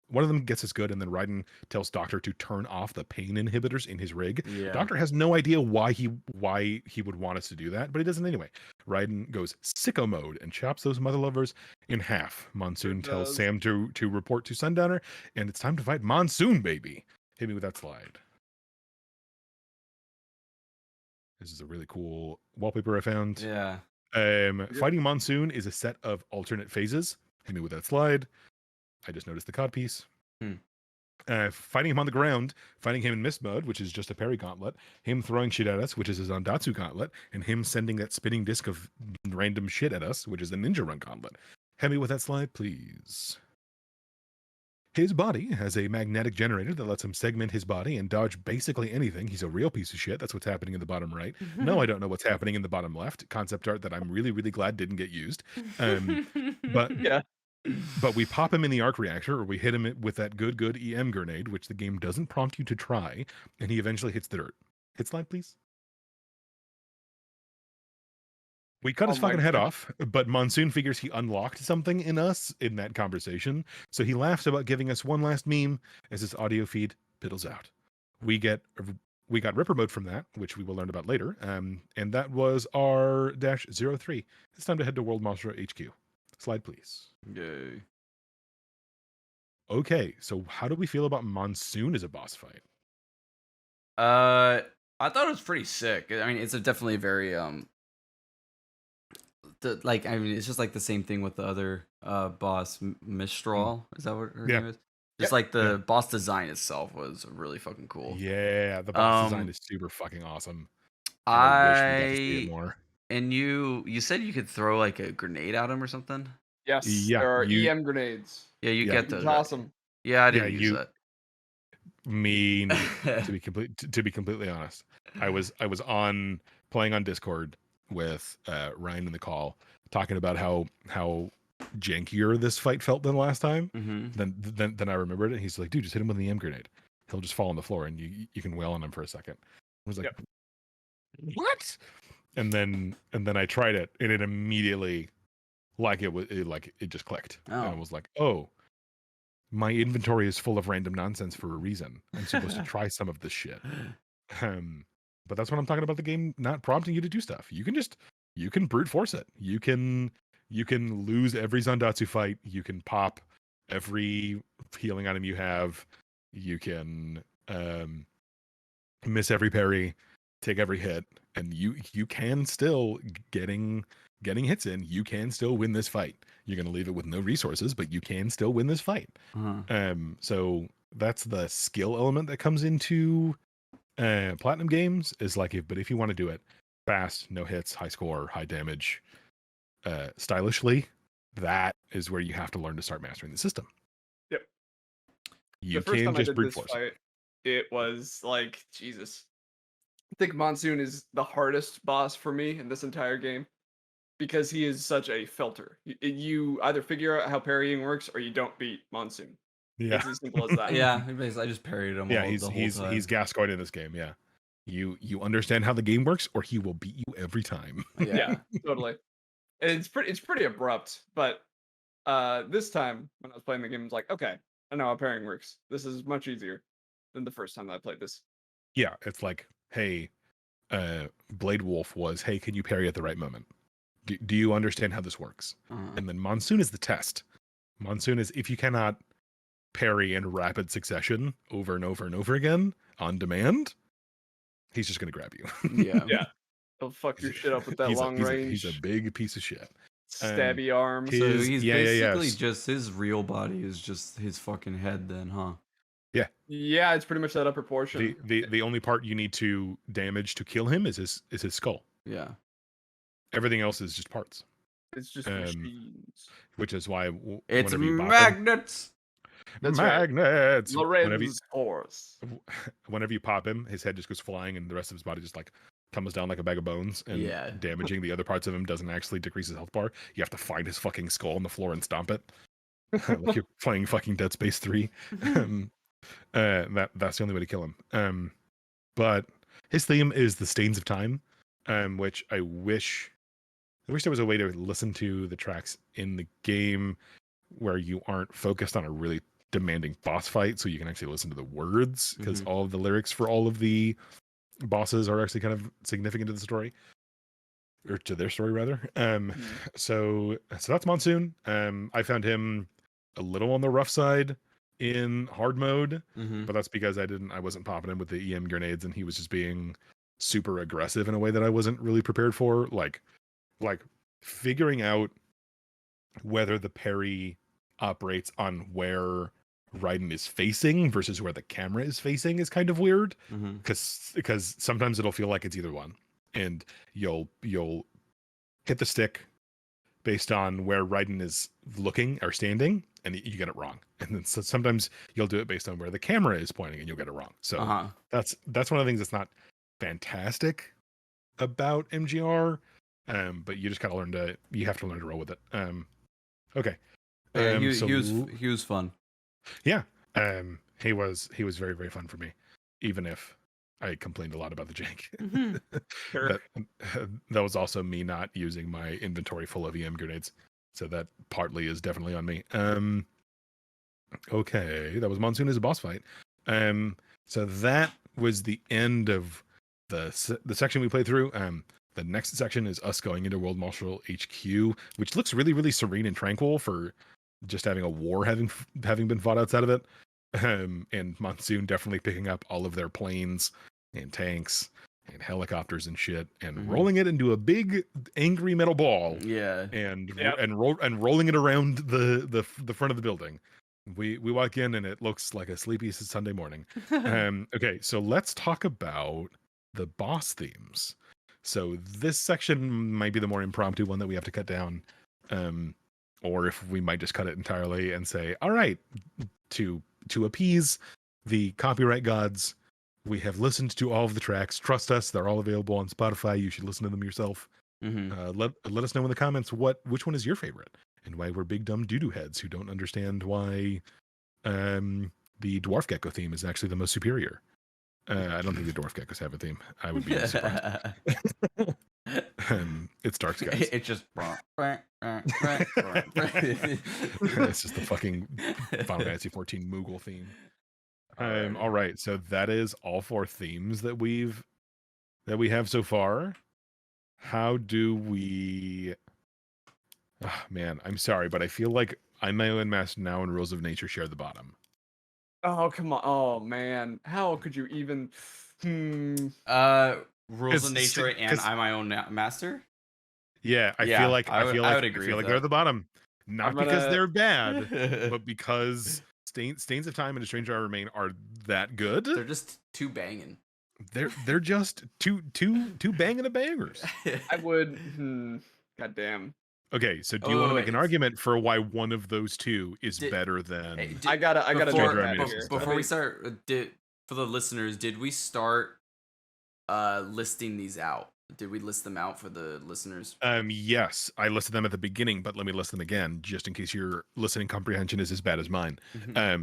One of them gets us good, and then Raiden tells Doctor to turn off the pain inhibitors in his rig. Yeah. Doctor has no idea why he would want us to do that, but he doesn't anyway. Raiden goes sicko mode and chops those mother lovers in half. Monsoon tells Sam to report to Sundowner, and it's time to fight Monsoon, baby. Hit me with that slide. This is a really cool wallpaper I found. Yeah. Fighting Monsoon is a set of alternate phases. Hit me with that slide. I just noticed the cod piece. Fighting him on the ground, fighting him in mist mode, which is just a parry gauntlet, him throwing shit at us, which is his Ondatsu gauntlet, and him sending that spinning disc of random shit at us, which is the Ninja Run gauntlet. Hit me with that slide, please. His body has a magnetic generator that lets him segment his body and dodge basically anything. He's a real piece of shit. That's what's happening in the bottom right. No, I don't know what's happening in the bottom left. Concept art that I'm really, really glad didn't get used. But Yeah. But we pop him in the arc reactor, or we hit him with that good EM grenade, which the game doesn't prompt you to try, and he eventually hits the dirt. Hit slide, please. We cut his fucking head off, but Monsoon figures he unlocked something in us in that conversation, so he laughs about giving us one last meme as his audio feed piddles out. We got Ripper mode from that, which we will learn about later, and that was our -03. It's time to head to World Monster HQ. Slide, please. Yay. Okay, so how do we feel about Monsoon as a boss fight? I thought it was pretty sick. I mean, it's definitely very it's just like the same thing with the other boss, Mistral. Is that what her name is? Just like the boss design itself was really fucking cool. Yeah, the boss design is super fucking awesome. I wish we got to see it more. And you said you could throw like a grenade at him or something? Yes, Yeah, there are EM grenades. Yeah, you get those. Awesome. Yeah, I didn't use that. Me neither, to be completely honest. I was on playing on Discord with Ryan in the call, talking about how jankier this fight felt than last time. Then I remembered it. He's like, dude, just hit him with an EM grenade. He'll just fall on the floor and you can wail on him for a second. I was like, what? And then I tried it, and it immediately it just clicked. And I was like, oh, my inventory is full of random nonsense for a reason. I'm supposed to try some of this shit. But that's what I'm talking about, the game not prompting you to do stuff. You can brute force it. You can You can lose every Zandatsu fight. You can pop every healing item you have. You can miss every parry, take every hit, and you can still getting hits in. You can still win this fight. You're gonna leave it with no resources, but you can still win this fight. So that's the skill element that comes into platinum games. Is like if you want to do it fast, no hits, high score, high damage, stylishly, that is where you have to learn to start mastering the system. Yep. You The first can time I just did brute this force. fight, it was like Jesus. I think Monsoon is the hardest boss for me in this entire game because he is such a filter. You either figure out how parrying works or you don't beat Monsoon. Yeah, It's as simple as that. Yeah, I just parried him. yeah. all, the whole He's time. Gascoigne in this game. Yeah, you understand how the game works, or he will beat you every time. Yeah, totally. And it's pretty abrupt, but this time when I was playing the game, I was like, okay, I know how parrying works. This is much easier than the first time that I played this. Yeah, it's like, hey, Blade Wolf was, hey, can you parry at the right moment? Do you understand how this works? And then Monsoon is the test. Monsoon is if you cannot parry in rapid succession over and over and over again on demand, he's just gonna grab you. Yeah. He'll fuck your shit up with that long range. He's a big piece of shit. Stabby arm. So he's basically yes. just his real body is just his fucking head then, huh? Yeah, it's pretty much that upper portion. The only part you need to damage to kill him is his skull. Yeah. Everything else is just parts. It's just machines. Which is why It's whenever you bop him- magnets. That's right. magnets. Lorenz Force. Whenever you pop him, his head just goes flying, and the rest of his body just like comes down like a bag of bones. And damaging the other parts of him doesn't actually decrease his health bar. You have to find his fucking skull on the floor and stomp it, like you're playing fucking Dead Space 3. That's the only way to kill him. But his theme is the Stains of Time, which I wish there was a way to listen to the tracks in the game where you aren't focused on a really demanding boss fight, so you can actually listen to the words, because all of the lyrics for all of the bosses are actually kind of significant to the story, or to their story rather. So that's Monsoon. I found him a little on the rough side in hard mode, but that's because I wasn't popping him with the EM grenades, and he was just being super aggressive in a way that I wasn't really prepared for. Like figuring out whether the parry operates on where Raiden is facing versus where the camera is facing is kind of weird, because sometimes it'll feel like it's either one, and you'll hit the stick based on where Raiden is looking or standing, and you get it wrong. And then sometimes you'll do it based on where the camera is pointing, and you'll get it wrong. So that's one of the things that's not fantastic about MGR, but you just gotta you have to learn to roll with it. Okay. He was fun. Yeah. He was very, very fun for me, even if I complained a lot about the jank. Sure. That was also me not using my inventory full of EM grenades. So that partly is definitely on me. Okay, that was Monsoon as a boss fight. So that was the end of the section we played through. The next section is us going into World Marshal HQ, which looks really, really serene and tranquil for just having a war having been fought outside of it. And Monsoon definitely picking up all of their planes and tanks and helicopters and shit, and rolling it into a big angry metal ball. Yeah. And rolling it around the front of the building. We walk in and it looks like a sleepy Sunday morning. Okay, so let's talk about the boss themes. So this section might be the more impromptu one that we have to cut down, or if we might just cut it entirely and say, all right, to appease the copyright gods, we have listened to all of the tracks. Trust us, they're all available on Spotify. You should listen to them yourself. Let us know in the comments which one is your favorite, and why we're big dumb doo-doo heads who don't understand why the Dwarf Gecko theme is actually the most superior. I don't think the Dwarf Geckos have a theme. I would be surprised. It's Dark Skies. It's just it's just the fucking Final Fantasy 14 Moogle theme. All right, so that is all 4 themes that we have so far. How do we Ah, man, I'm sorry, but I feel like I'm my own master now, and Rules of Nature share the bottom. Oh, come on. Oh, man. How could you even? Hmm. Rules of Nature and Because I'm my own master. yeah, I feel Yeah, like I would I agree feel with like they're that. the bottom, I'm not because gonna. they're bad, but because Stains of Time and A Stranger I Remain are that good. They're just too banging. They're just two banging a bangers. I would. God damn. Okay, so do you Oh, want to make wait, an it's- argument for why one of those two is Did- better Hey, than I gotta do Stranger it I back Remain here. before I we mean, start, for the listeners, did we start listing these out? Did we list them out for the listeners? Yes, I listed them at the beginning, but let me list them again just in case your listening comprehension is as bad as mine.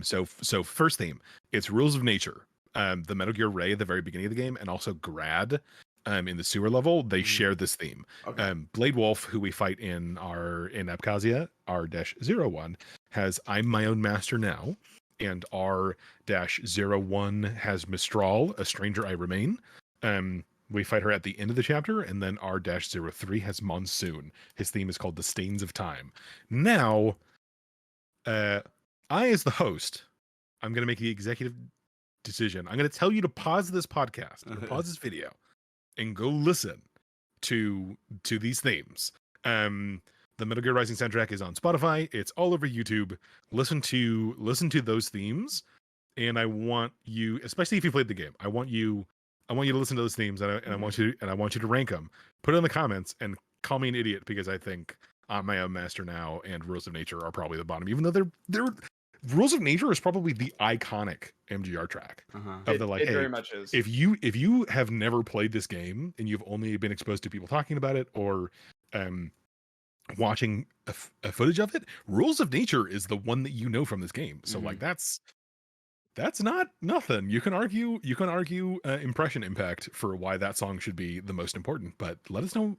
So first theme, it's Rules of Nature. The Metal Gear Ray at the very beginning of the game, and also Grad, in the sewer level, they share this theme. Okay. Blade Wolf, who we fight in Abkhazia, R-01, has I'm My Own Master Now, and R-01 has Mistral, A Stranger I Remain. We fight her at the end of the chapter, and then R-03 has Monsoon. His theme is called The Stains of Time. Now, I, as the host, I'm going to make the executive decision. I'm going to tell you to pause this podcast, or pause this video, and go listen to these themes. The Metal Gear Rising soundtrack is on Spotify. It's all over YouTube. Listen to those themes, and I want you, especially if you played the game, I want you to listen to those themes, and I want you to rank them. Put it in the comments and call me an idiot because I think I'm My Own Master Now and Rules of Nature are probably the bottom, even though they're Rules of Nature is probably the iconic MGR track of the like. it Hey, very much is. if you have never played this game and you've only been exposed to people talking about it or watching a footage of it, Rules of Nature is the one that you know from this game. So like that's not nothing. You can argue impression impact for why that song should be the most important, but let me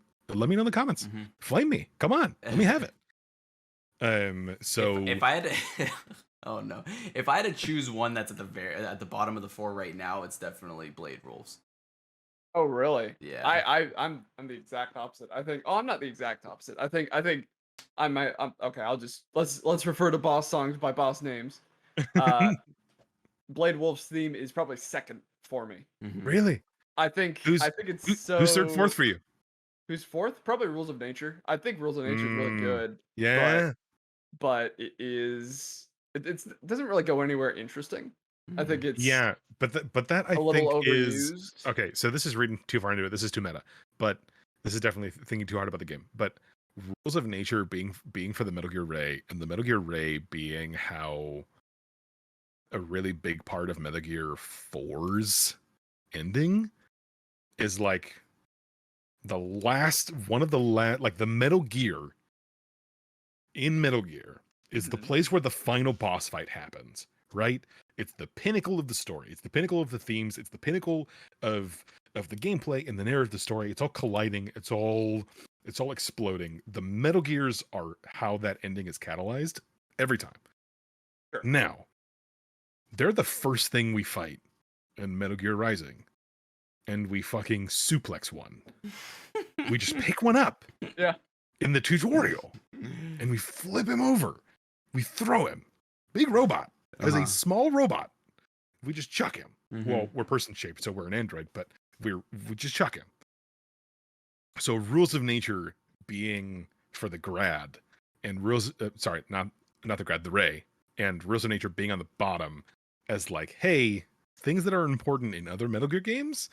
know in the comments. Flame me. Come on. Let me have it. So if I had to oh no. If I had to choose one that's at the bottom of the four right now, it's definitely Blade Rules. Oh, really? Yeah. I'm the exact opposite. I think. Oh, I'm not the exact opposite. I think I'm okay. I'll just let's refer to boss songs by boss names. Blade Wolf's theme is probably second for me. Really? I think Who's it's who's third, fourth so. for you? Who's fourth? Probably Rules of Nature. I think Rules of Nature is really good. Yeah. But it doesn't really go anywhere interesting. I think it's Yeah, but that I a little think is overused. okay. So this is reading too far into it. This is too meta. But this is definitely thinking too hard about the game. But Rules of Nature being for the Metal Gear Ray, and the Metal Gear Ray being how a really big part of Metal Gear 4's ending is like the last one of the like the Metal Gear in Metal Gear is the place where the final boss fight happens, right? It's the pinnacle of the story. It's the pinnacle of the themes. It's the pinnacle of the gameplay and the narrative of the story. It's all colliding. It's all exploding. The Metal Gears are how that ending is catalyzed every time. Sure. Now, they're the first thing we fight in Metal Gear Rising, and we fucking suplex one. We just pick one up. Yeah. In the tutorial, and we flip him over. We throw him. Big robot. As a small robot. We just chuck him. Well, we're person shaped, so we're an android, but we just chuck him. So Rules of Nature being for the Grad, and Rules sorry, not the Grad, the Ray, and Rules of Nature being on the bottom as like, hey, things that are important in other Metal Gear games,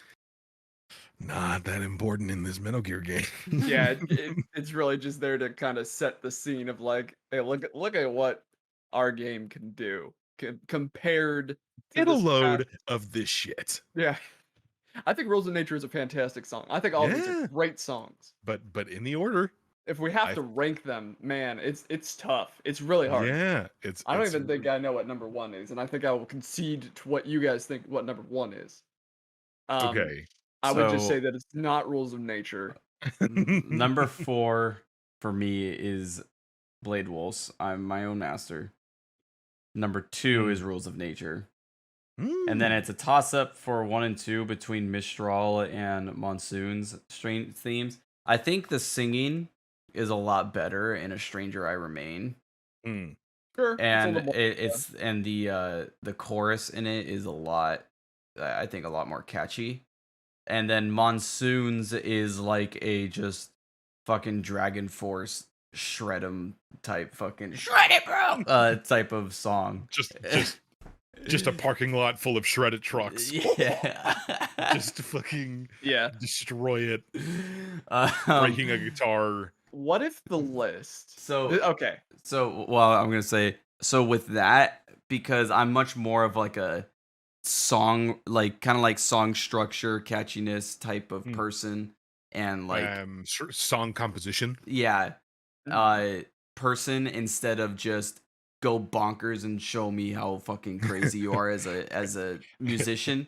not that important in this Metal Gear game. Yeah, it's really just there to kind of set the scene of like, hey, look at what our game can do compared to Get a this load of this shit. Yeah. I think Rules of Nature is a fantastic song. I think all of these are great songs. But in the order. If we have to rank them, man, it's tough. It's really hard. Yeah, I don't even think I know what number one is, and I think I will concede to what you guys think what number one is. Okay. I would just say that it's not Rules of Nature. Number 4 for me is Blade Wolves. I'm My Own Master. Number 2 is Rules of Nature. And then it's a toss-up for 1 and 2 between Mistral and Monsoon's strange themes. I think the singing is a lot better in A Stranger I Remain. Mm. Sure. It's a And little more, it's and the chorus in it is a lot, I think, a lot more catchy. And then Monsoons is like a just fucking Dragon Force shred 'em type fucking shred it, bro, type of song. Just a parking lot full of shredded trucks. Yeah. Just fucking yeah. destroy it, Um, breaking a guitar. What if the list? So Okay. So, well, I'm gonna say, so with that, because I'm much more of like a song, like kind of like song structure, catchiness type of Hmm. person, and like Song composition. yeah, Mhm. person instead of just go bonkers and show me how fucking crazy you are as a musician.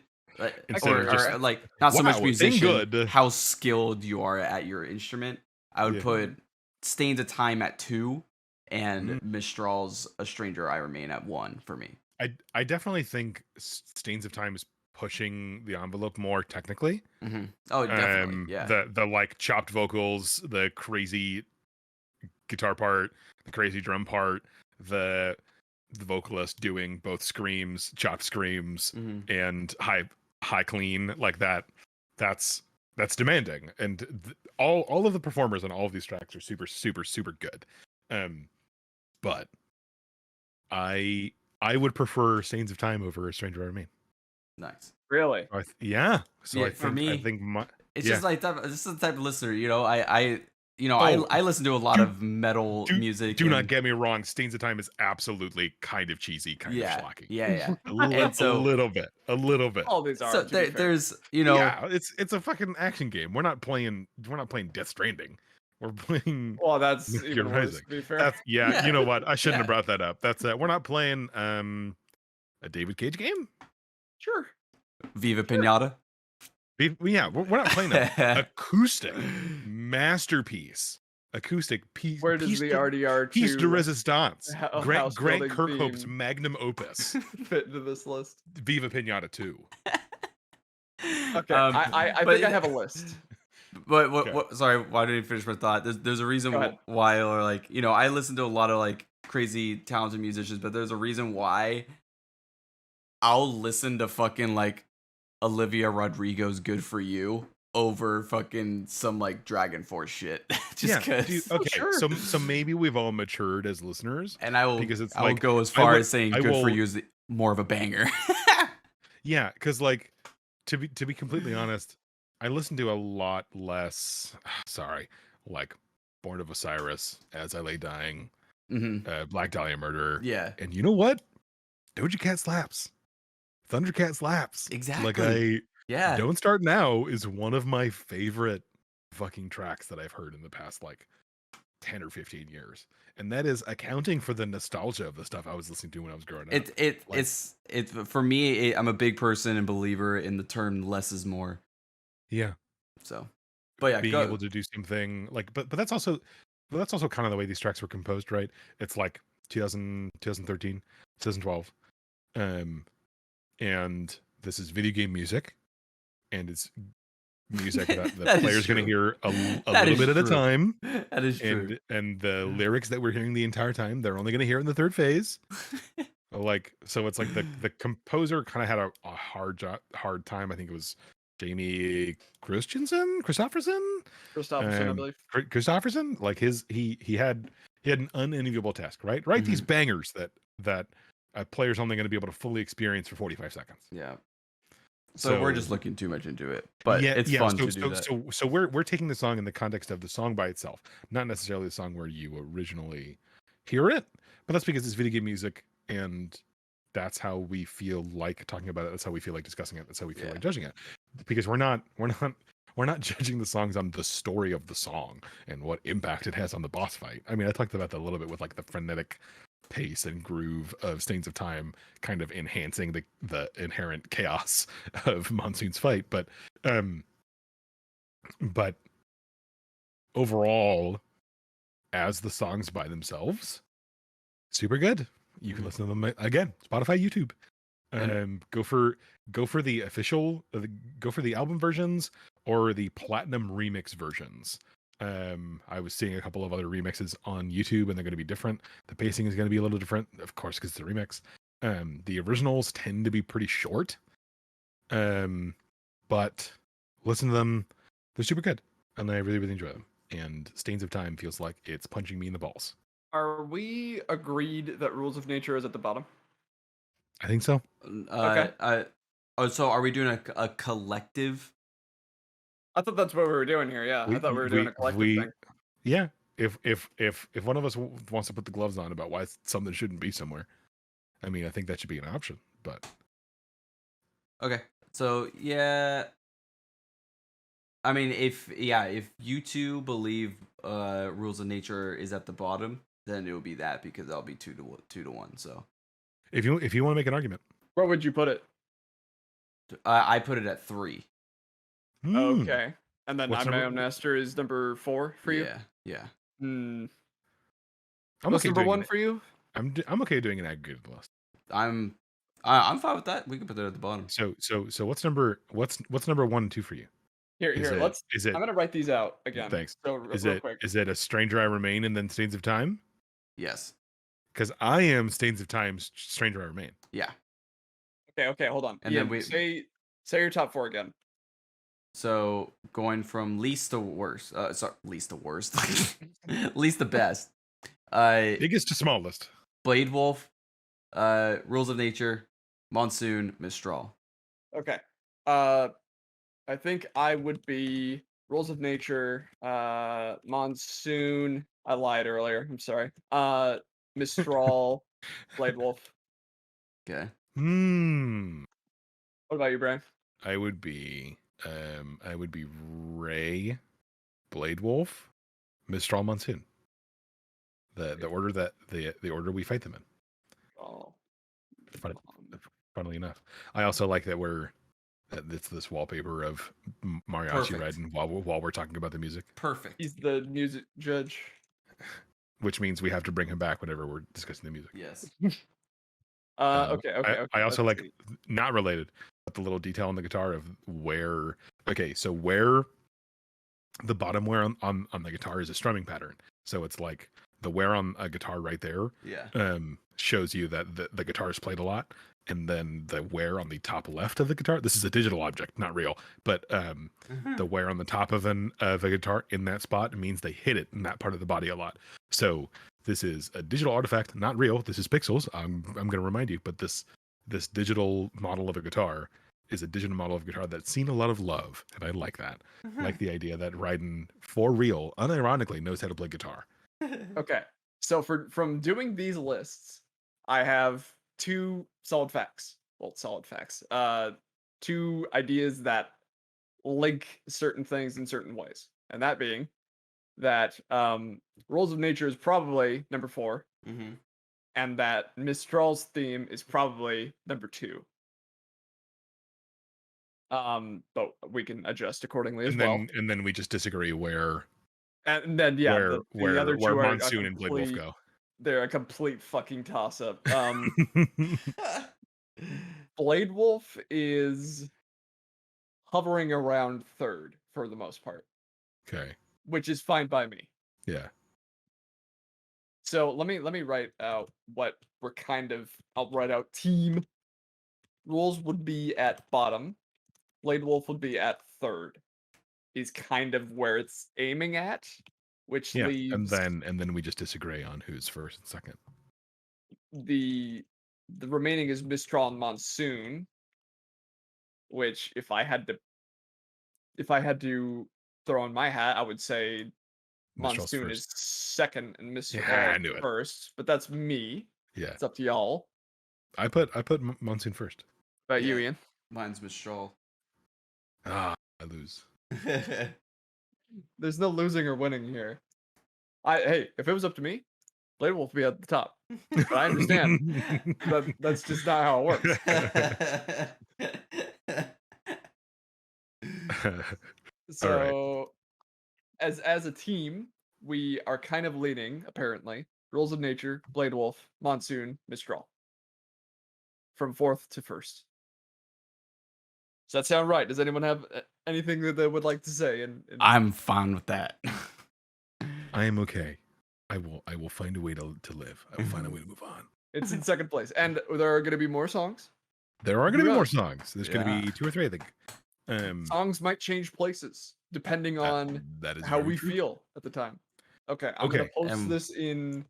Instead of Or just, like not so much wow, sing musician, good. how skilled you are at your instrument. I would Yeah. put Stains of Time at 2 and Mhm. Mistral's A Stranger I Remain at 1 for me. I definitely think Stains of Time is pushing the envelope more technically. Oh, definitely, yeah. The like chopped vocals, the crazy guitar part, the crazy drum part, the vocalist doing both screams, chopped screams, and high clean like that. That's demanding, and all of the performers on all of these tracks are super good. But I would prefer Stains of Time over A Stranger I Remain. Nice. Really? Yeah. So Yeah, for me, I think It's yeah. just like that. This is the type of listener, I Oh, I listen to a lot do- of metal music. Do not and- get me wrong. Stains of Time is absolutely kind of cheesy, kind of yeah, schlocky. yeah. A so- little bit. All these are. So to be fair. there's Yeah, it's a fucking action game. We're not playing Death Stranding. We're playing Well, that's Nuclear even worse. Rising. To be fair. That's Yeah. you know what? I shouldn't have Yeah. brought that up. That's we're not playing a David Cage game. Sure. Viva Pinata. Yeah, we're not playing an acoustic masterpiece. Acoustic piece. Where does piece the de, RDR2 piece de resistance. house Grant building Kirkhope's theme magnum opus. fit into this list? Viva Pinata 2. Okay, I but- think I have a list. But Okay. what? Sorry, why didn't you finish my thought? There's a reason Go ahead. why, or like I listen to a lot of like crazy talented musicians, but there's a reason why I'll listen to fucking like Olivia Rodrigo's "Good for You" over fucking some like Dragon Force shit, just because. Dude, okay, sure. so maybe we've all matured as listeners. And I will Because it's I will like, go as I far would- as saying I "Good for will- You" is more of a banger. Yeah, because like to be completely honest, I listen to a lot less. Sorry, like Born of Osiris, As I Lay Dying, Black Dahlia Murder, Yeah, and you know what? Doja Cat slaps. Thundercat slaps. exactly. Like yeah. Don't Start Now is one of my favorite fucking tracks that I've heard in the past like 10 or 15 years. And that is accounting for the nostalgia of the stuff I was listening to when I was growing up. It's for me. I'm a big person and believer in the term "less is more." Yeah. So, but yeah, Being go. able to do same thing, like, but that's also kind of the way these tracks were composed, right? It's like 2013, 2012, and this is video game music, and it's music that the That is player's going to true. hear a That little is bit at a true. time, That is true. and the lyrics that we're hearing the entire time, they're only going to hear in the third phase. Like, so it's like the composer kind of had a hard time. I think it was Jamie Christopherson, Christopherson, I believe. Christopherson. Like he had an unenviable task, right? Write these bangers that a player's only going to be able to fully experience for 45 seconds. Yeah. So we're just looking too much into it, but yeah, it's fun to do that. So we're taking the song in the context of the song by itself, not necessarily the song where you originally hear it, but that's because it's video game music, and that's how we feel like talking about it. That's how we feel like discussing it. That's how we feel like judging it, because we're not judging the songs on the story of the song and what impact it has on the boss fight. I mean, I talked about that a little bit with like the frenetic pace and groove of Stains of Time kind of enhancing the inherent chaos of Monsoon's fight, but overall, as the songs by themselves, super good. You can listen to them again, Spotify, YouTube. Go for the official, go for the album versions or the platinum remix versions I was seeing a couple of other remixes on YouTube, and they're going to be different. The pacing is going to be a little different, of course, because it's a remix. The originals tend to be pretty short, but listen to them; they're super good, and I really, really enjoy them. And Stains of Time feels like it's punching me in the balls. Are we agreed that Rules of Nature is at the bottom? I think so. Okay. So are we doing a collective? I thought that's what we were doing here. Yeah, I thought we were doing a collective thing. Yeah. If one of us wants to put the gloves on about why something shouldn't be somewhere, I mean, I think that should be an option. But Okay. So yeah. I mean, if you two believe Rules of Nature is at the bottom, then it will be that, because that'll be 2-1. So if you want to make an argument, Where would you put it? I put it at 3. Okay. And then What's I'm number- My Own Master is number 4 for you? Yeah. Hmm. I'm What's okay number doing 1 it. for you? I'm okay doing an aggregated list. I'm fine with that. We can put it at the bottom. So what's number 1 and 2 for you? Here, Is it? I'm gonna write these out again. Thanks. So real quick. Is it A Stranger I Remain and then Stains of Time? Yes. Because I am Stains of Time's Stranger I Remain. Yeah. Okay, hold on. And Ian, then we say your top 4 again. So going from least to worst. Sorry, least to worst. Least to best. Biggest to smallest. Blade Wolf, Rules of Nature, Monsoon, Mistral. Okay. I think I would be Rules of Nature, Monsoon. I lied earlier. I'm sorry. Mistral, Blade Wolf. Okay. What about you, Brian? I would be Ray, Blade Wolf, Mistral, Monsoon. The order that the order we fight them in. Oh. Funnily enough, I also like that it's this wallpaper of mariachi Perfect. riding while we're talking about the music. Perfect. He's the music judge. Which means we have to bring him back whenever we're discussing the music. Yes. Okay. I also let's like, see. not related, but the little detail on the guitar of where. Okay, so where the bottom wear on the guitar is a strumming pattern. So it's like the wear on a guitar right there. Yeah. Shows you that the guitar is played a lot, and then the wear on the top left of the guitar. This is a digital object, not real, but the wear on the top of a guitar in that spot means they hit it in that part of the body a lot. So this is a digital artifact, not real. This is pixels. I'm going to remind you, but this digital model of a guitar is a digital model of a guitar that's seen a lot of love, and I like that. I like the idea that Raiden, for real, unironically, knows how to play guitar. Okay. So from doing these lists, I have 2 solid facts. Well, solid facts. 2 ideas that link certain things in certain ways. And that being that Rules of Nature is probably number 4, Mm-hmm. and that Mistral's theme is probably number 2. But we can adjust accordingly as well. And then we just disagree where And then the other 2 are Monsoon and Blade Wolf go. They're a complete fucking toss up. Blade Wolf is hovering around 3rd for the most part. Okay. Which is fine by me. Yeah. So let me write out what we're I'll write out team. Rules would be at bottom. Blade Wolf would be at 3rd. Is kind of where it's aiming at, which leaves and then we just disagree on who's first and second. The remaining is Mistral and Monsoon, which if I had to throw in my hat, I would say Mistral's Monsoon first. is second and Mistral I knew it. first. But that's me. Yeah. It's up to y'all. I put Monsoon first. About you, Yeah. Ian? Mine's Mistral. I lose. There's no losing or winning here. Hey, if it was up to me, Blade Wolf would be at the top. But I understand that's just not how it works. So, as a team, we are kind of leaning, apparently, Rules of Nature, Blade Wolf, Monsoon, Mistral. From 4th to 1st. Does that sound right? Does anyone have anything that they would like to say? I'm fine with that. I am okay. I will find a way to live. I will find a way to move on. It's in second place, and there are going to be more songs. There are going to be more Really? songs. There's going to Yeah. be 2 or 3, I think. Songs might change places depending on that is how very we true. feel at the time. Okay, I'm gonna Okay, post this in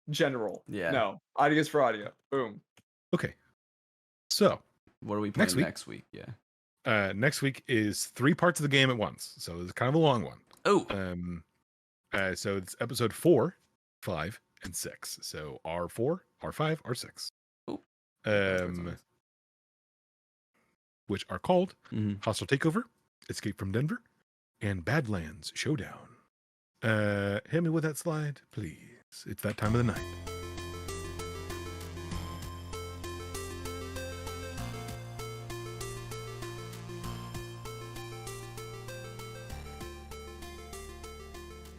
general. Yeah. No, ideas for audio. Boom. Okay. So What are we Next playing week? next week? Yeah. next week is 3 parts of the game at once. So it's kind of a long one. Oh. So it's episode 4, 5, and 6. So R4, R5, R6. Oh. Which are called Mhm. Hostile Takeover, Escape from Denver, and Badlands Showdown. Hit me with that slide, please. It's that time of the night.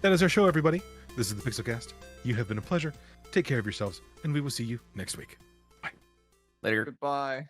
That is our show, everybody. This is the Pixelcast. You have been a pleasure. Take care of yourselves, and we will see you next week. Later. Goodbye.